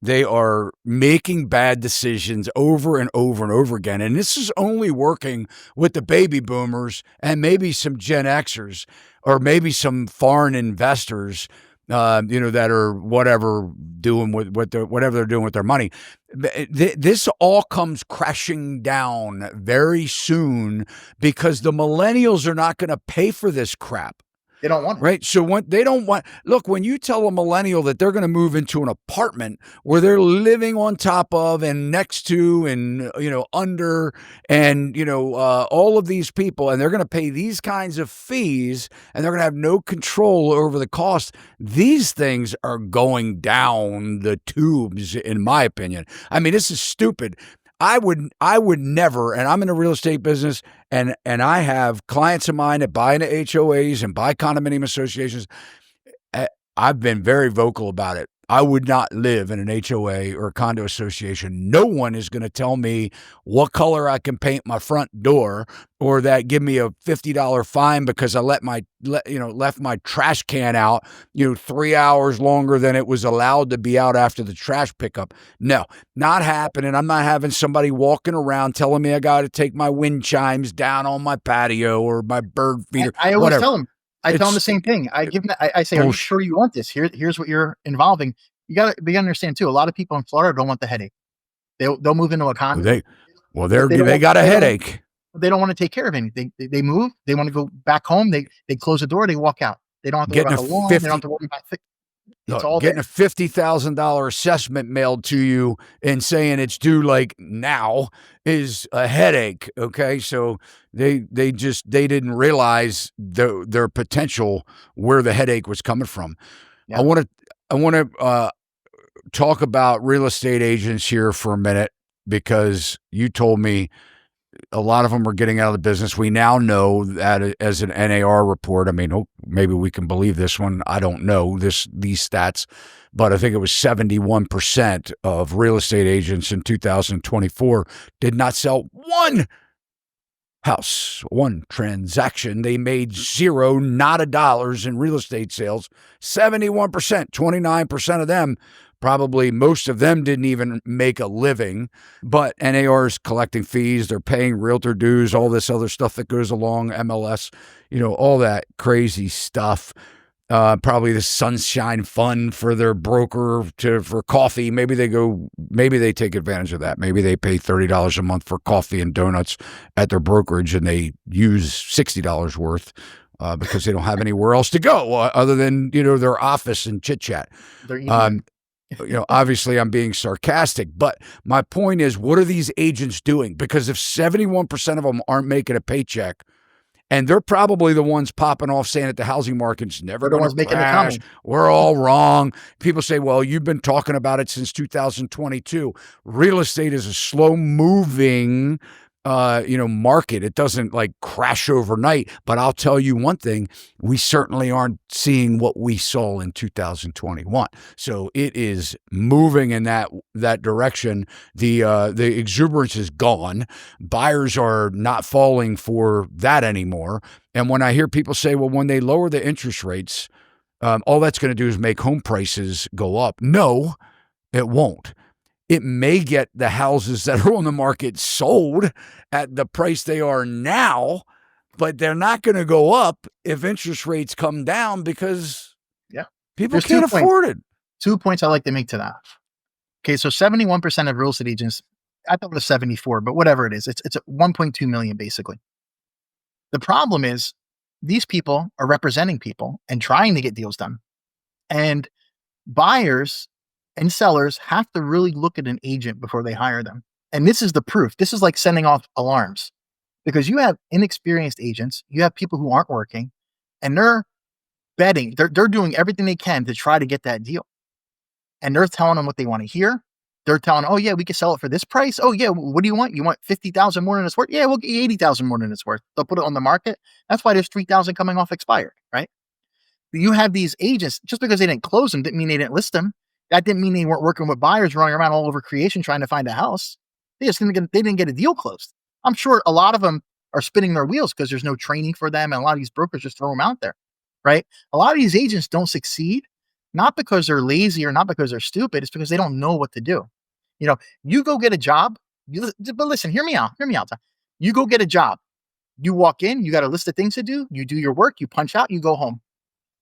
They are making bad decisions over and over and over again. And this is only working with the baby boomers and maybe some Gen Xers or maybe some foreign investors, that are whatever they're doing with their money. This all comes crashing down very soon because the millennials are not going to pay for this crap. They don't want it. Right. So when you tell a millennial that they're going to move into an apartment where they're living on top of and next to and, under and, all of these people, and they're going to pay these kinds of fees and they're going to have no control over the cost. These things are going down the tubes, in my opinion. I mean, this is stupid. I would never, and I'm in the real estate business, and I have clients of mine that buy into HOAs and buy condominium associations. I've been very vocal about it. I would not live in an HOA or a condo association. No one is going to tell me what color I can paint my front door, or that give me a $50 fine because I left my trash can out, 3 hours longer than it was allowed to be out after the trash pickup. No, not happening. I'm not having somebody walking around telling me I got to take my wind chimes down on my patio or my bird feeder. I always tell them. I tell them the same thing. I give them. I say, "Are you sure you want this? Here's what you're involving." You got to understand too. A lot of people in Florida don't want the headache. They'll move into a condo. They got a headache. They don't want to take care of anything. They move. They want to go back home. They close the door. They walk out. They don't have to worry about the lawn. They don't have to worry about getting a $50,000 assessment mailed to you and saying it's due like now is a headache. Okay, so they didn't realize their potential, where the headache was coming from. Yeah. I want to talk about real estate agents here for a minute, because you told me a lot of them are getting out of the business. We now know that as an NAR report. I mean, maybe we can believe this one. I don't know these stats, but I think it was 71% of real estate agents in 2024 did not sell one house, one transaction. They made zero, not a dollars in real estate sales. 71%, 29% of them, probably most of them didn't even make a living, but NAR is collecting fees. They're paying realtor dues, all this other stuff that goes along, MLS, all that crazy stuff. Probably the Sunshine Fund for their broker for coffee. Maybe they take advantage of that. Maybe they pay $30 a month for coffee and donuts at their brokerage, and they use $60 worth because they don't have anywhere else to go other than their office and chit chat. Obviously I'm being sarcastic, but my point is, what are these agents doing? Because if 71% of them aren't making a paycheck, and they're probably the ones popping off saying that the housing market's never going to crash, we're all wrong. People say, well, you've been talking about it since 2022. Real estate is a slow moving market. It doesn't like crash overnight. But I'll tell you one thing: we certainly aren't seeing what we saw in 2021. So it is moving in that direction. The exuberance is gone. Buyers are not falling for that anymore. And when I hear people say, well, when they lower the interest rates, all that's going to do is make home prices go up. No, it won't. It may get the houses that are on the market sold at the price they are now, but they're not going to go up if interest rates come down because people can't afford it. 2 points I like to make to that. Okay, so 71% of real estate agents, I thought it was 74, but whatever it is, it's 1.2 million basically. The problem is these people are representing people and trying to get deals done. And buyers and sellers have to really look at an agent before they hire them. And this is the proof. This is like sending off alarms because you have inexperienced agents, you have people who aren't working, and they're betting, they're doing everything they can to try to get that deal. And they're telling them what they want to hear. They're telling, oh yeah, we can sell it for this price. Oh yeah, what do you want? You want 50,000 more than it's worth? Yeah, we'll get you 80,000 more than it's worth. They'll put it on the market. That's why there's 3,000 coming off expired, right? You have these agents, just because they didn't close them didn't mean they didn't list them. That didn't mean they weren't working with buyers running around all over creation trying to find a house. They didn't get a deal closed. I'm sure a lot of them are spinning their wheels because there's no training for them, and a lot of these brokers just throw them out there, right? A lot of these agents don't succeed, not because they're lazy or not because they're stupid. It's because they don't know what to do. You go get a job. But listen, hear me out. You go get a job. You walk in, you got a list of things to do. You do your work, you punch out, you go home.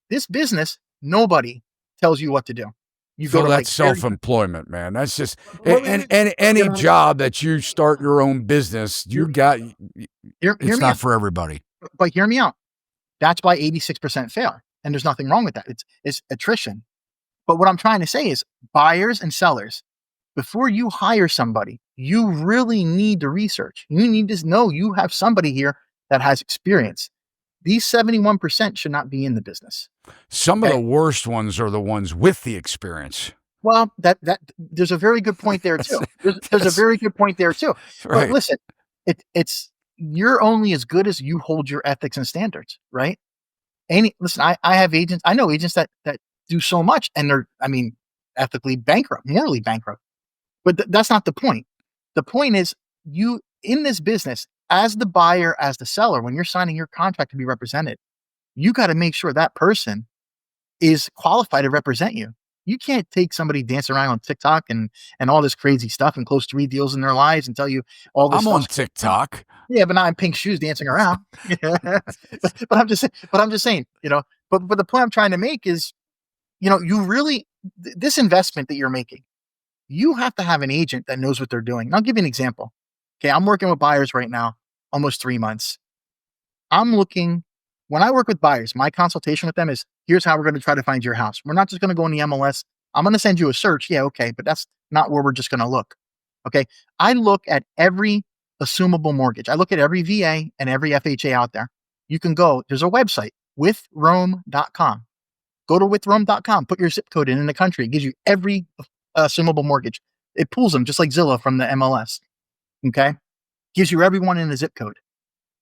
This business, nobody tells you what to do. You go to that's self-employment, man. That's just any job that you start your own business, it's not for everybody. But hear me out. That's why 86% fail. And there's nothing wrong with that. It's attrition. But what I'm trying to say is buyers and sellers, before you hire somebody, you really need to research. You need to know you have somebody here that has experience. These 71% should not be in the business. Some of the worst ones are the ones with the experience. Well, that there's a very good point there too. There's a very good point there too. Right. But listen, you're only as good as you hold your ethics and standards, right? Listen, I have agents. I know agents that do so much, and they're, ethically bankrupt, morally bankrupt. But that's not the point. The point is, you in this business, as the buyer, as the seller, when you're signing your contract to be represented, you got to make sure that person is qualified to represent you. You can't take somebody dancing around on TikTok and all this crazy stuff and close 3 deals in their lives and tell you all this. I'm on TikTok. Yeah, but not in pink shoes dancing around. but I'm just saying, but the point I'm trying to make is, you really, this investment that you're making, you have to have an agent that knows what they're doing. And I'll give you an example. Okay, I'm working with buyers right now, almost 3 months. When I work with buyers, my consultation with them is, here's how we're going to try to find your house. We're not just going to go in the MLS. I'm going to send you a search. Yeah, okay, but that's not where we're just going to look. Okay, I look at every assumable mortgage. I look at every VA and every FHA out there. You can go, there's a website, withrome.com. Go to withrome.com, put your zip code in the country. It gives you every assumable mortgage. It pulls them just like Zillow from the MLS. Okay, gives you everyone in the zip code.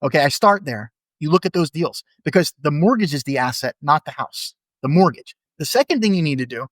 Okay, I start there. You look at those deals because the mortgage is the asset, not the house, the mortgage. The second thing you need to do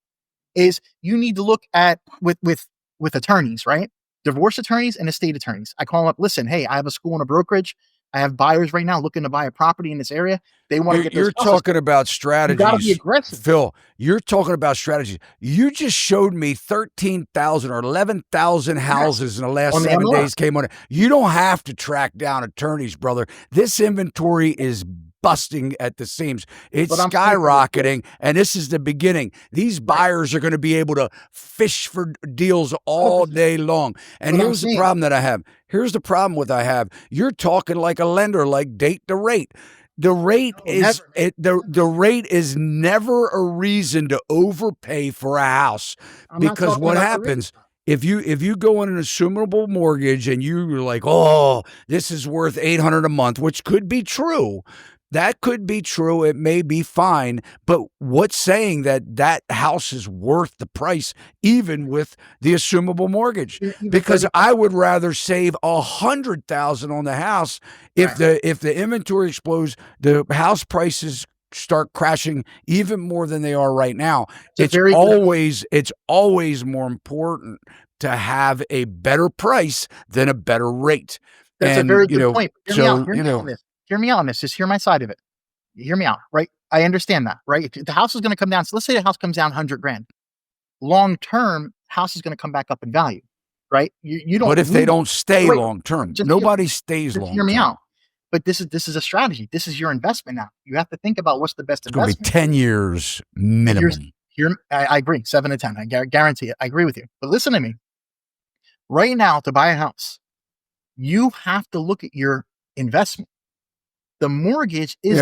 is you need to look at with attorneys, right? Divorce attorneys and estate attorneys. I call them up. Listen, hey, I have a school and a brokerage. I have buyers right now looking to buy a property in this area. They want to get. You're talking about strategies. You got to be aggressive, Phil. You're talking about strategies. You just showed me 13,000 or 11,000 houses in the last 7 days came on it. You don't have to track down attorneys, brother. This inventory is busting at the seams. It's skyrocketing, and this is the beginning. These buyers are going to be able to fish for deals all day long. And here's the problem that I have. Here's the problem I have. You're talking like a lender, like date the rate. The rate the rate is never a reason to overpay for a house, because what happens if you go on an assumable mortgage and you're like, oh, this is worth $800 a month, which could be true. That could be true. It may be fine. But what's saying that that house is worth the price, even with the assumable mortgage? Because I would rather save $100,000 on the house if the inventory explodes, the house prices start crashing even more than they are right now. It's always more important to have a better price than a better rate. That's a very good point. Hear me out. Hear me out on this. Just hear my side of it. Hear me out, right? I understand that, right? If the house is going to come down, so let's say the house comes down 100 grand. Long term, house is going to come back up in value, right? You don't. But if they don't stay long term, nobody stays long term. Hear me out. But this is a strategy. This is your investment now. You have to think about what's the best investment. It's going to be 10 years minimum. I agree. 7 to 10. I guarantee it. I agree with you. But listen to me. Right now, to buy a house, you have to look at your investment. The mortgage is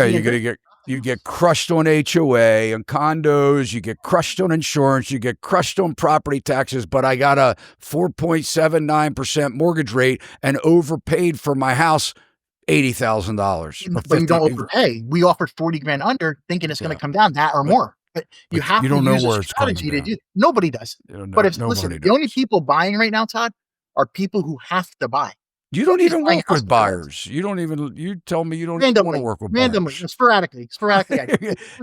you get crushed on HOA and condos, you get crushed on insurance, you get crushed on property taxes, but I got a 4.79% mortgage rate and overpaid for my house $80,000. But you don't overpay. We offered 40 grand under, thinking it's going to come down that or more. But you have to use a strategy to do. Nobody does. But listen, the only people buying right now, Todd, are people who have to buy. You don't even work with buyers. You tell me you don't even want to work with randomly, buyers. Sporadically.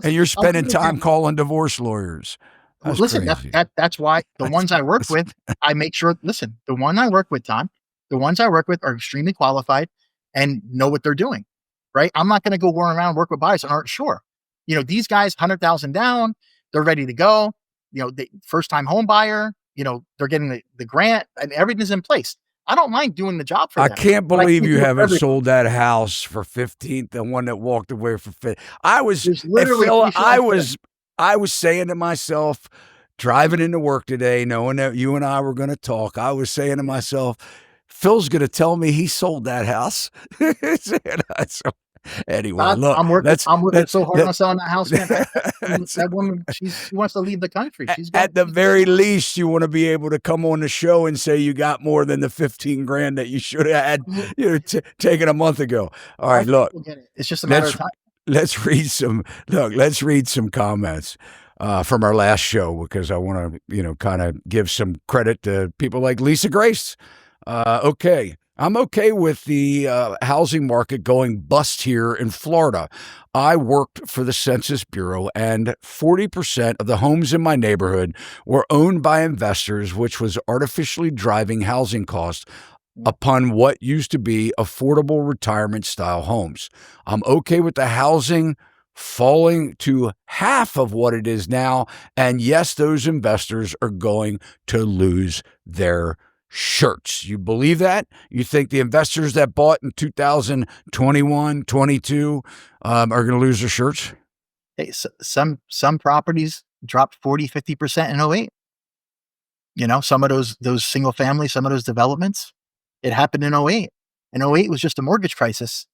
And you're spending time calling divorce lawyers. Listen, that's why the ones I work with, I make sure, listen, the one I work with, Todd, the ones I work with are extremely qualified and know what they're doing, right? I'm not going to go around and work with buyers that aren't sure. These guys, 100,000 down, they're ready to go. The first time home buyer, they're getting the grant and everything's in place. I don't mind doing the job for them. I can't believe you haven't sold that house for 15th, the one that walked away for 5th. I was saying to myself, driving into work today, knowing that you and I were going to talk, I was saying to myself, Phil's going to tell me he sold that house. Anyway, look, I'm working so hard on selling that house, man. That woman, she wants to leave the country. At the very least, you want to be able to come on the show and say you got more than the 15 grand that you should have had, taken a month ago. All right, look, it's just a matter of time. Let's read some comments from our last show, because I want to, kind of give some credit to people like Lisa Grace. Okay. I'm okay with the housing market going bust here in Florida. I worked for the Census Bureau, and 40% of the homes in my neighborhood were owned by investors, which was artificially driving housing costs upon what used to be affordable retirement-style homes. I'm okay with the housing falling to half of what it is now, and yes, those investors are going to lose their shirts. You believe that? You think the investors that bought in 2021, 22 are going to lose their shirts? Hey, some properties dropped 40, 50% in 08. Some of those single family, some of those developments, it happened in 08. And 08 was just a mortgage crisis.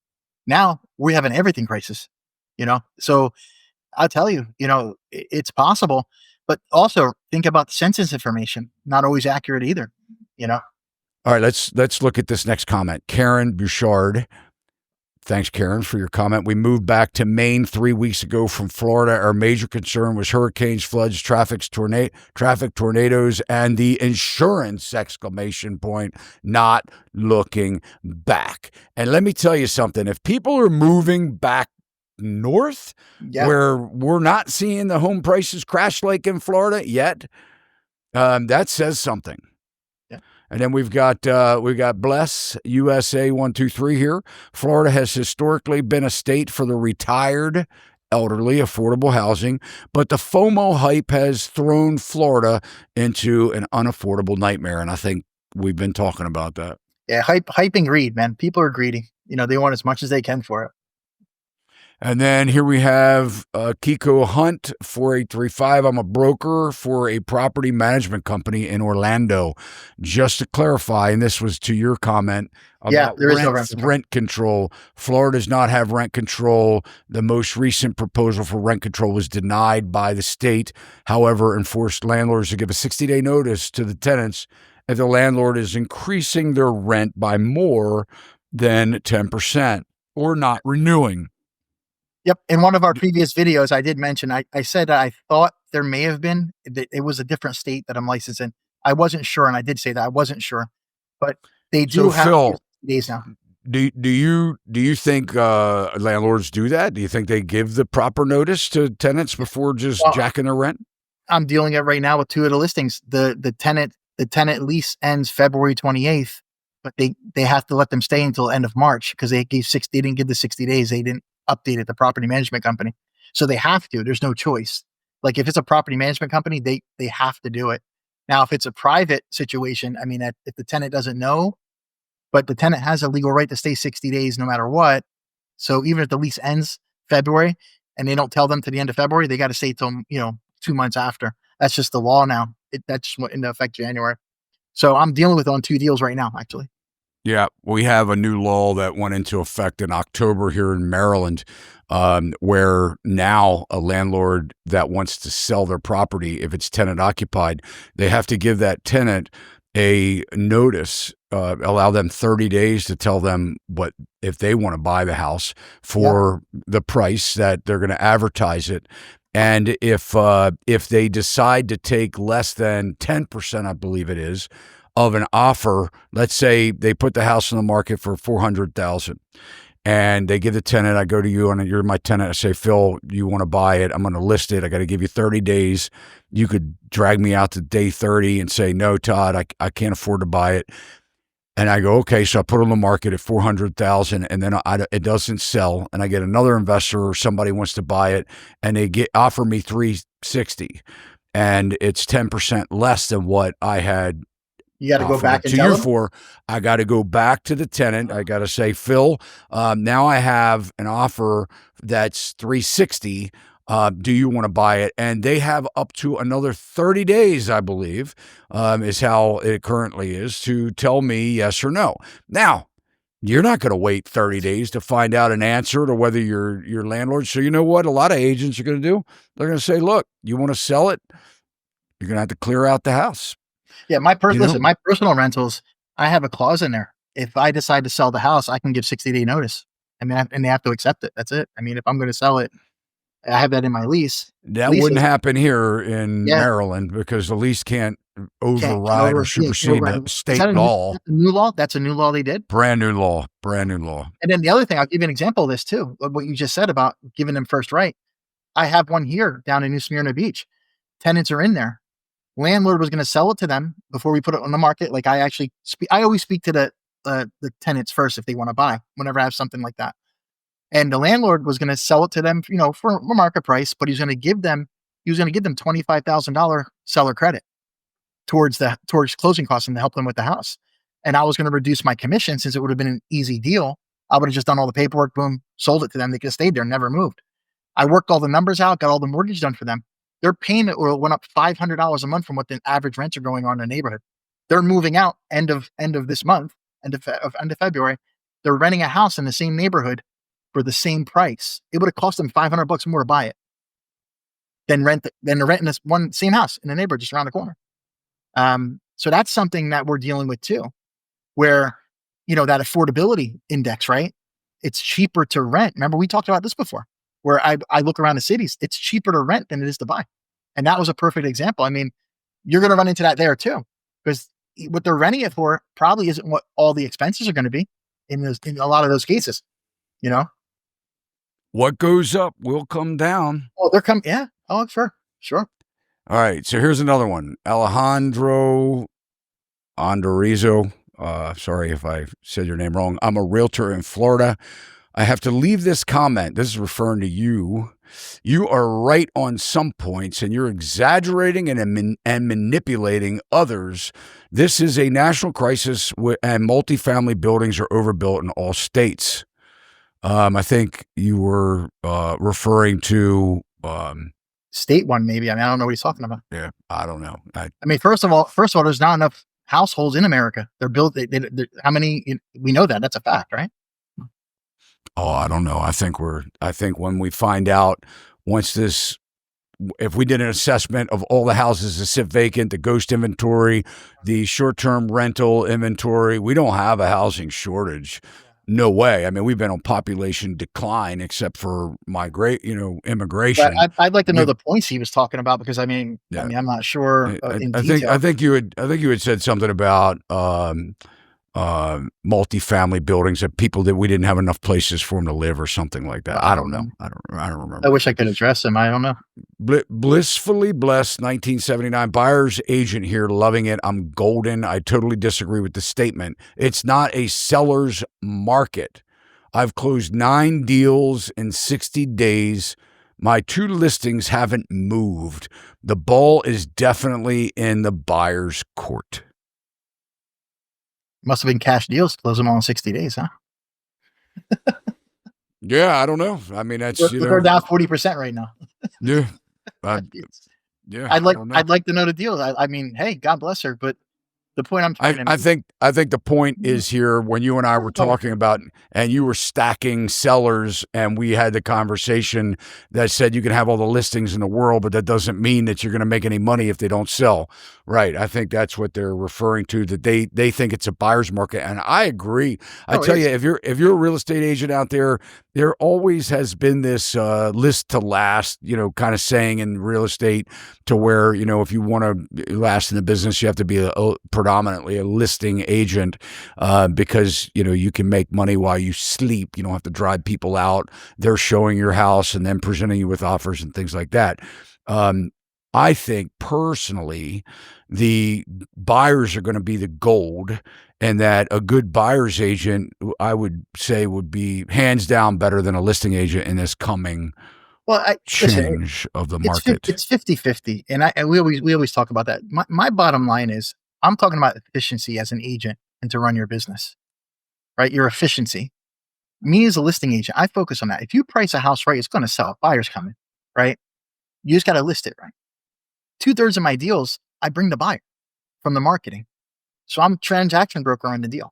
Now we have an everything crisis, So I'll tell you, it's possible, but also think about the census information, not always accurate either. All right, let's look at this next comment. Karen Bouchard. Thanks, Karen, for your comment. We moved back to Maine 3 weeks ago from Florida. Our major concern was hurricanes, floods, traffic tornadoes, and the insurance, ! Not looking back. And let me tell you something. If people are moving back north, where we're not seeing the home prices crash like in Florida yet, that says something. And then we've got Bless USA 123 here. Florida has historically been a state for the retired, elderly, affordable housing, but the FOMO hype has thrown Florida into an unaffordable nightmare. And I think we've been talking about that. Yeah, hype and greed, man. People are greedy. They want as much as they can for it. And then here we have Kiko Hunt, 4835. I'm a broker for a property management company in Orlando. Just to clarify, and this was to your comment about there is no rent control. Florida does not have rent control. The most recent proposal for rent control was denied by the state. However, enforced landlords to give a 60-day notice to the tenants if the landlord is increasing their rent by more than 10% or not renewing. Yep. In one of our previous videos, I did mention, I said I thought there may have been, it was a different state that I'm licensed in. I wasn't sure. And I did say that I wasn't sure, but they do So have Phil, 60 days now. do you think landlords do that? Do you think they give the proper notice to tenants before just Well, jacking their rent? I'm dealing it right now with two of the listings. The tenant lease ends February 28th, but they have to let them stay until end of March because they didn't give the 60 days. They didn't update it, the property management company. So they have to. There's no choice. Like if it's a property management company, they have to do it. Now, if it's a private situation, I mean, if the tenant doesn't know, but the tenant has a legal right to stay 60 days no matter what. So even if the lease ends February and they don't tell them to the end of February, they got to stay till 2 months after. That's just the law now. That just went into effect January. So I'm dealing with on two deals right now, actually. Yeah, we have a new law that went into effect in October here in Maryland, where now a landlord that wants to sell their property, if it's tenant occupied, they have to give that tenant a notice, allow them 30 days to tell them what if they want to buy the house for the price that they're going to advertise it. And if they decide to take less than 10%, I believe it is, of an offer, let's say they put the house on the market for $400,000, and they give the tenant, I go to you and you're my tenant, I say, Phil, you want to buy it? I'm going to list it. I got to give you 30 days. You could drag me out to day 30 and say, no, Todd, I can't afford to buy it. And I go, okay, so I put it on the market at $400,000, and then it doesn't sell, and I get another investor or somebody wants to buy it, and they offer me $360, and it's 10% less than what I had. You got to go back and to tell you them? for. I got to go back to the tenant. I got to say, Phil, now I have an offer that's $360. Do you want to buy it? And they have up to another 30 days, I believe, is how it currently is, to tell me yes or no. Now, you're not going to wait 30 days to find out an answer to whether your landlord. So you know what a lot of agents are going to do? They're going to say, look, you want to sell it? You're going to have to clear out the house. Yeah, my personal rentals, I have a clause in there. If I decide to sell the house, I can give 60-day notice. I mean, and they have to accept it. That's it. I mean, if I'm going to sell it, I have that in my lease. That wouldn't happen here in Maryland because the lease can't override or supersede the state law. That's a new law? That's a new law they did? Brand new law. And then the other thing, I'll give you an example of this too, what you just said about giving them first right. I have one here down in New Smyrna Beach. Tenants are in there. Landlord was going to sell it to them before we put it on the market. Like I always speak to the tenants first if they want to buy, whenever I have something like that. And the landlord was going to sell it to them, for market price, but he was going to give them $25,000 seller credit towards closing costs and to help them with the house. And I was going to reduce my commission since it would have been an easy deal. I would have just done all the paperwork, boom, sold it to them. They could have stayed there, never moved. I worked all the numbers out, got all the mortgage done for them. Their payment went up $500 a month from what the average rents are going on in the neighborhood. They're moving out end of this month, end of February. They're renting a house in the same neighborhood for the same price. It would have cost them $500 more to buy it than they're renting this one same house in the neighborhood just around the corner. So that's something that we're dealing with too, where that affordability index, right? It's cheaper to rent. Remember, we talked about this before, where I look around the cities, it's cheaper to rent than it is to buy. And that was a perfect example. I mean, you're going to run into that there too, because what they're renting it for probably isn't what all the expenses are going to be in a lot of those cases, What goes up will come down. Oh, they're coming. Yeah. Oh, sure. All right. So here's another one. Alejandro Andorizo. Sorry if I said your name wrong. I'm a realtor in Florida. I have to leave this comment. This is referring to you. You are right on some points, and you're exaggerating and manipulating others. This is a national crisis, and multifamily buildings are overbuilt in all states. I think you were referring to state one, maybe. I mean, I don't know what he's talking about. Yeah, I don't know. I mean, first of all, there's not enough households in America. They're built. How many? We know that. That's a fact, right? Oh, I don't know. I think when we find out if we did an assessment of all the houses that sit vacant, the ghost inventory, the short-term rental inventory, we don't have a housing shortage. no way. I mean, we've been on population decline except for immigration. But I'd like to know We've- the points he was talking about, because I'm not sure in detail. I think you had said something about multifamily buildings that people that we didn't have enough places for them to live or something like that. I don't know. I don't remember. I wish I could address him. I don't know. Blissfully blessed 1979 buyer's agent here, loving it. I'm golden. I totally disagree with the statement. It's not a seller's market. I've closed 9 deals in 60 days. My 2 listings haven't moved. The ball is definitely in the buyer's court. Must have been cash deals. Close them all in 60 days, huh? Yeah, I don't know. I mean, that's We're down 40% right now. Yeah, I'd like to know the deals. I mean, hey, God bless her, but the point I'm trying to make. I think the point is here when you and I were talking about, and you were stacking sellers, and we had the conversation that said you can have all the listings in the world, but that doesn't mean that you're going to make any money if they don't sell. Right. I think that's what they're referring to, that they think it's a buyer's market. And I agree. I tell you, if you're a real estate agent out there always has been this list to last, kind of saying in real estate, to where, if you want to last in the business, you have to be predominantly a listing agent, because, you can make money while you sleep. You don't have to drive people out. They're showing your house and then presenting you with offers and things like that. I think personally, the buyers are going to be the gold, and that a good buyer's agent, I would say, would be hands down better than a listing agent in this coming change of the market. It's 50-50. And we always talk about that. My bottom line is, I'm talking about efficiency as an agent and to run your business, right? Your efficiency. Me as a listing agent, I focus on that. If you price a house right, it's going to sell. Buyer's coming, right? You just got to list it right. 2/3 of my deals, I bring the buyer from the marketing. So I'm transaction broker on the deal.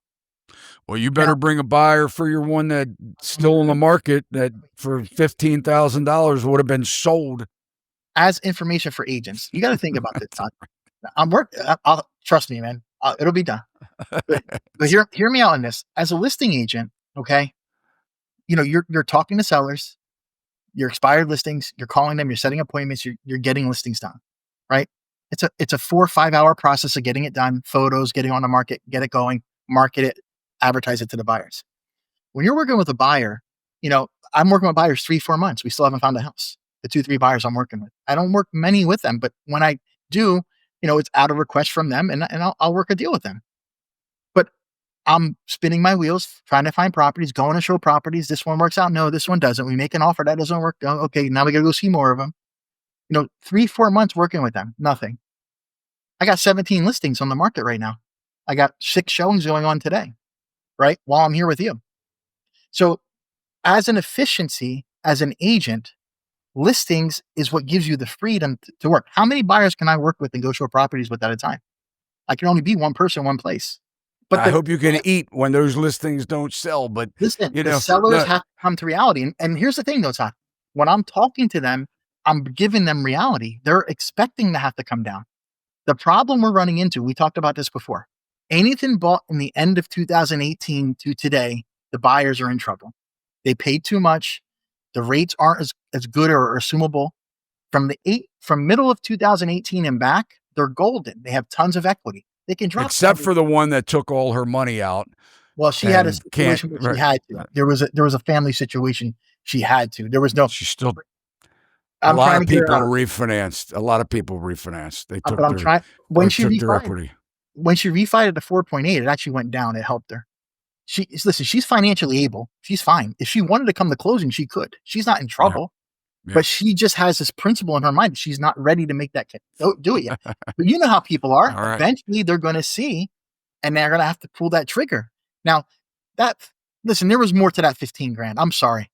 Well, you better bring a buyer for your one that's still in the market that for $15,000 would have been sold. As information for agents, you got to think about this, Todd. Trust me, man. It'll be done. But hear me out on this. As a listing agent, okay, you're talking to sellers, your expired listings, you're calling them, you're setting appointments, you're getting listings done, right? It's a 4 or 5 hour process of getting it done, photos, getting on the market, get it going, market it, advertise it to the buyers. When you're working with a buyer, I'm working with buyers 3-4 months. We still haven't found a house. The 2-3 buyers I'm working with. I don't work many with them, but when I do, it's out of request from them, and I'll work a deal with them. But I'm spinning my wheels, trying to find properties, going to show properties. This one works out. No, this one doesn't. We make an offer. That doesn't work. Oh, okay, now we got to go see more of them. 3-4 months working with them. Nothing. I got 17 listings on the market right now. I got 6 showings going on today, right? While I'm here with you. So as an efficiency, as an agent, listings is what gives you the freedom to work. How many buyers can I work with and go show properties with at a time? I can only be one person, one place. But I hope you can eat when those listings don't sell. But listen, the sellers have to come to reality. And here's the thing, though, Todd. When I'm talking to them, I'm giving them reality. They're expecting to have to come down. The problem we're running into, we talked about this before. Anything bought in the end of 2018 to today, the buyers are in trouble. They paid too much. The rates aren't as good or assumable. From middle of 2018 and back, they're golden. They have tons of equity. They can drop. Except for the one that took all her money out. Well, she had a situation where she had to. There was a family situation. She had to. There was no. She still. A lot of people refinanced. They took their equity. When she refied at the 4.8, it actually went down. It helped her. She's financially able. She's fine. If she wanted to come to closing, she could. She's not in trouble. Yeah. But she just has this principle in her mind. She's not ready to make that. Don't do it yet. But you know how people are. Right. Eventually, they're going to see, and they're going to have to pull that trigger. Now, there was more to that 15 grand. I'm sorry.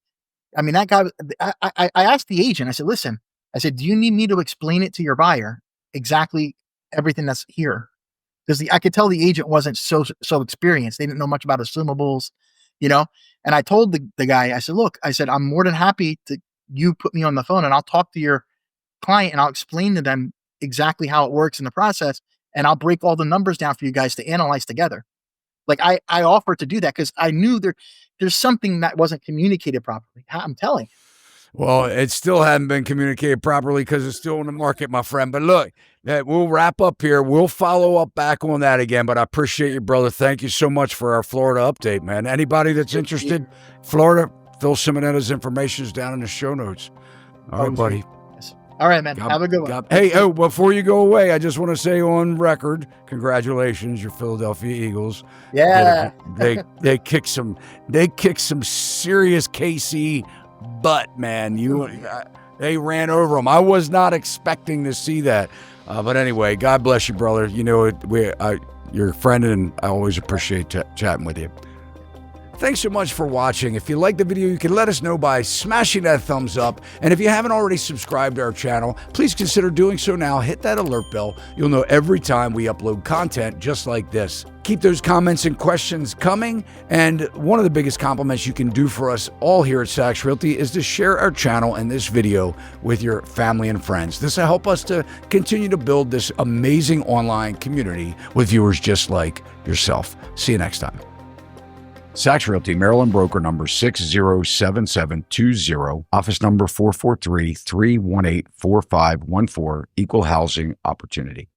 I mean, that guy. I asked the agent. I said, "Listen," I said, "Do you need me to explain it to your buyer exactly everything that's here?" Because I could tell the agent wasn't so experienced. They didn't know much about assumables, And I told the guy, I said, "Look," I said, "I'm more than happy to you put me on the phone, and I'll talk to your client, and I'll explain to them exactly how it works in the process, and I'll break all the numbers down for you guys to analyze together." Like I offered to do that because I knew there's something that wasn't communicated properly. I'm telling you. Well, it still hadn't been communicated properly because it's still in the market, my friend. But look, we'll wrap up here. We'll follow up back on that again. But I appreciate you, brother. Thank you so much for our Florida update, man. Anybody that's interested, Florida, Phil Simonetta's information is down in the show notes. All right, buddy. All right, man. Have a good one. Hey, before you go away, I just want to say on record, congratulations, your Philadelphia Eagles. Yeah. They kicked some serious KC butt, man. They ran over them. I was not expecting to see that. But anyway, God bless you, brother. You know, you're a friend, and I always appreciate chatting with you. Thanks so much for watching. If you like the video, you can let us know by smashing that thumbs up. And if you haven't already subscribed to our channel, please consider doing so now. Hit that alert bell. You'll know every time we upload content just like this. Keep those comments and questions coming. And one of the biggest compliments you can do for us all here at Sachs Realty is to share our channel and this video with your family and friends. This will help us to continue to build this amazing online community with viewers just like yourself. See you next time. Sachs Realty, Maryland broker number 607720, office number 443-318-4514, equal housing opportunity.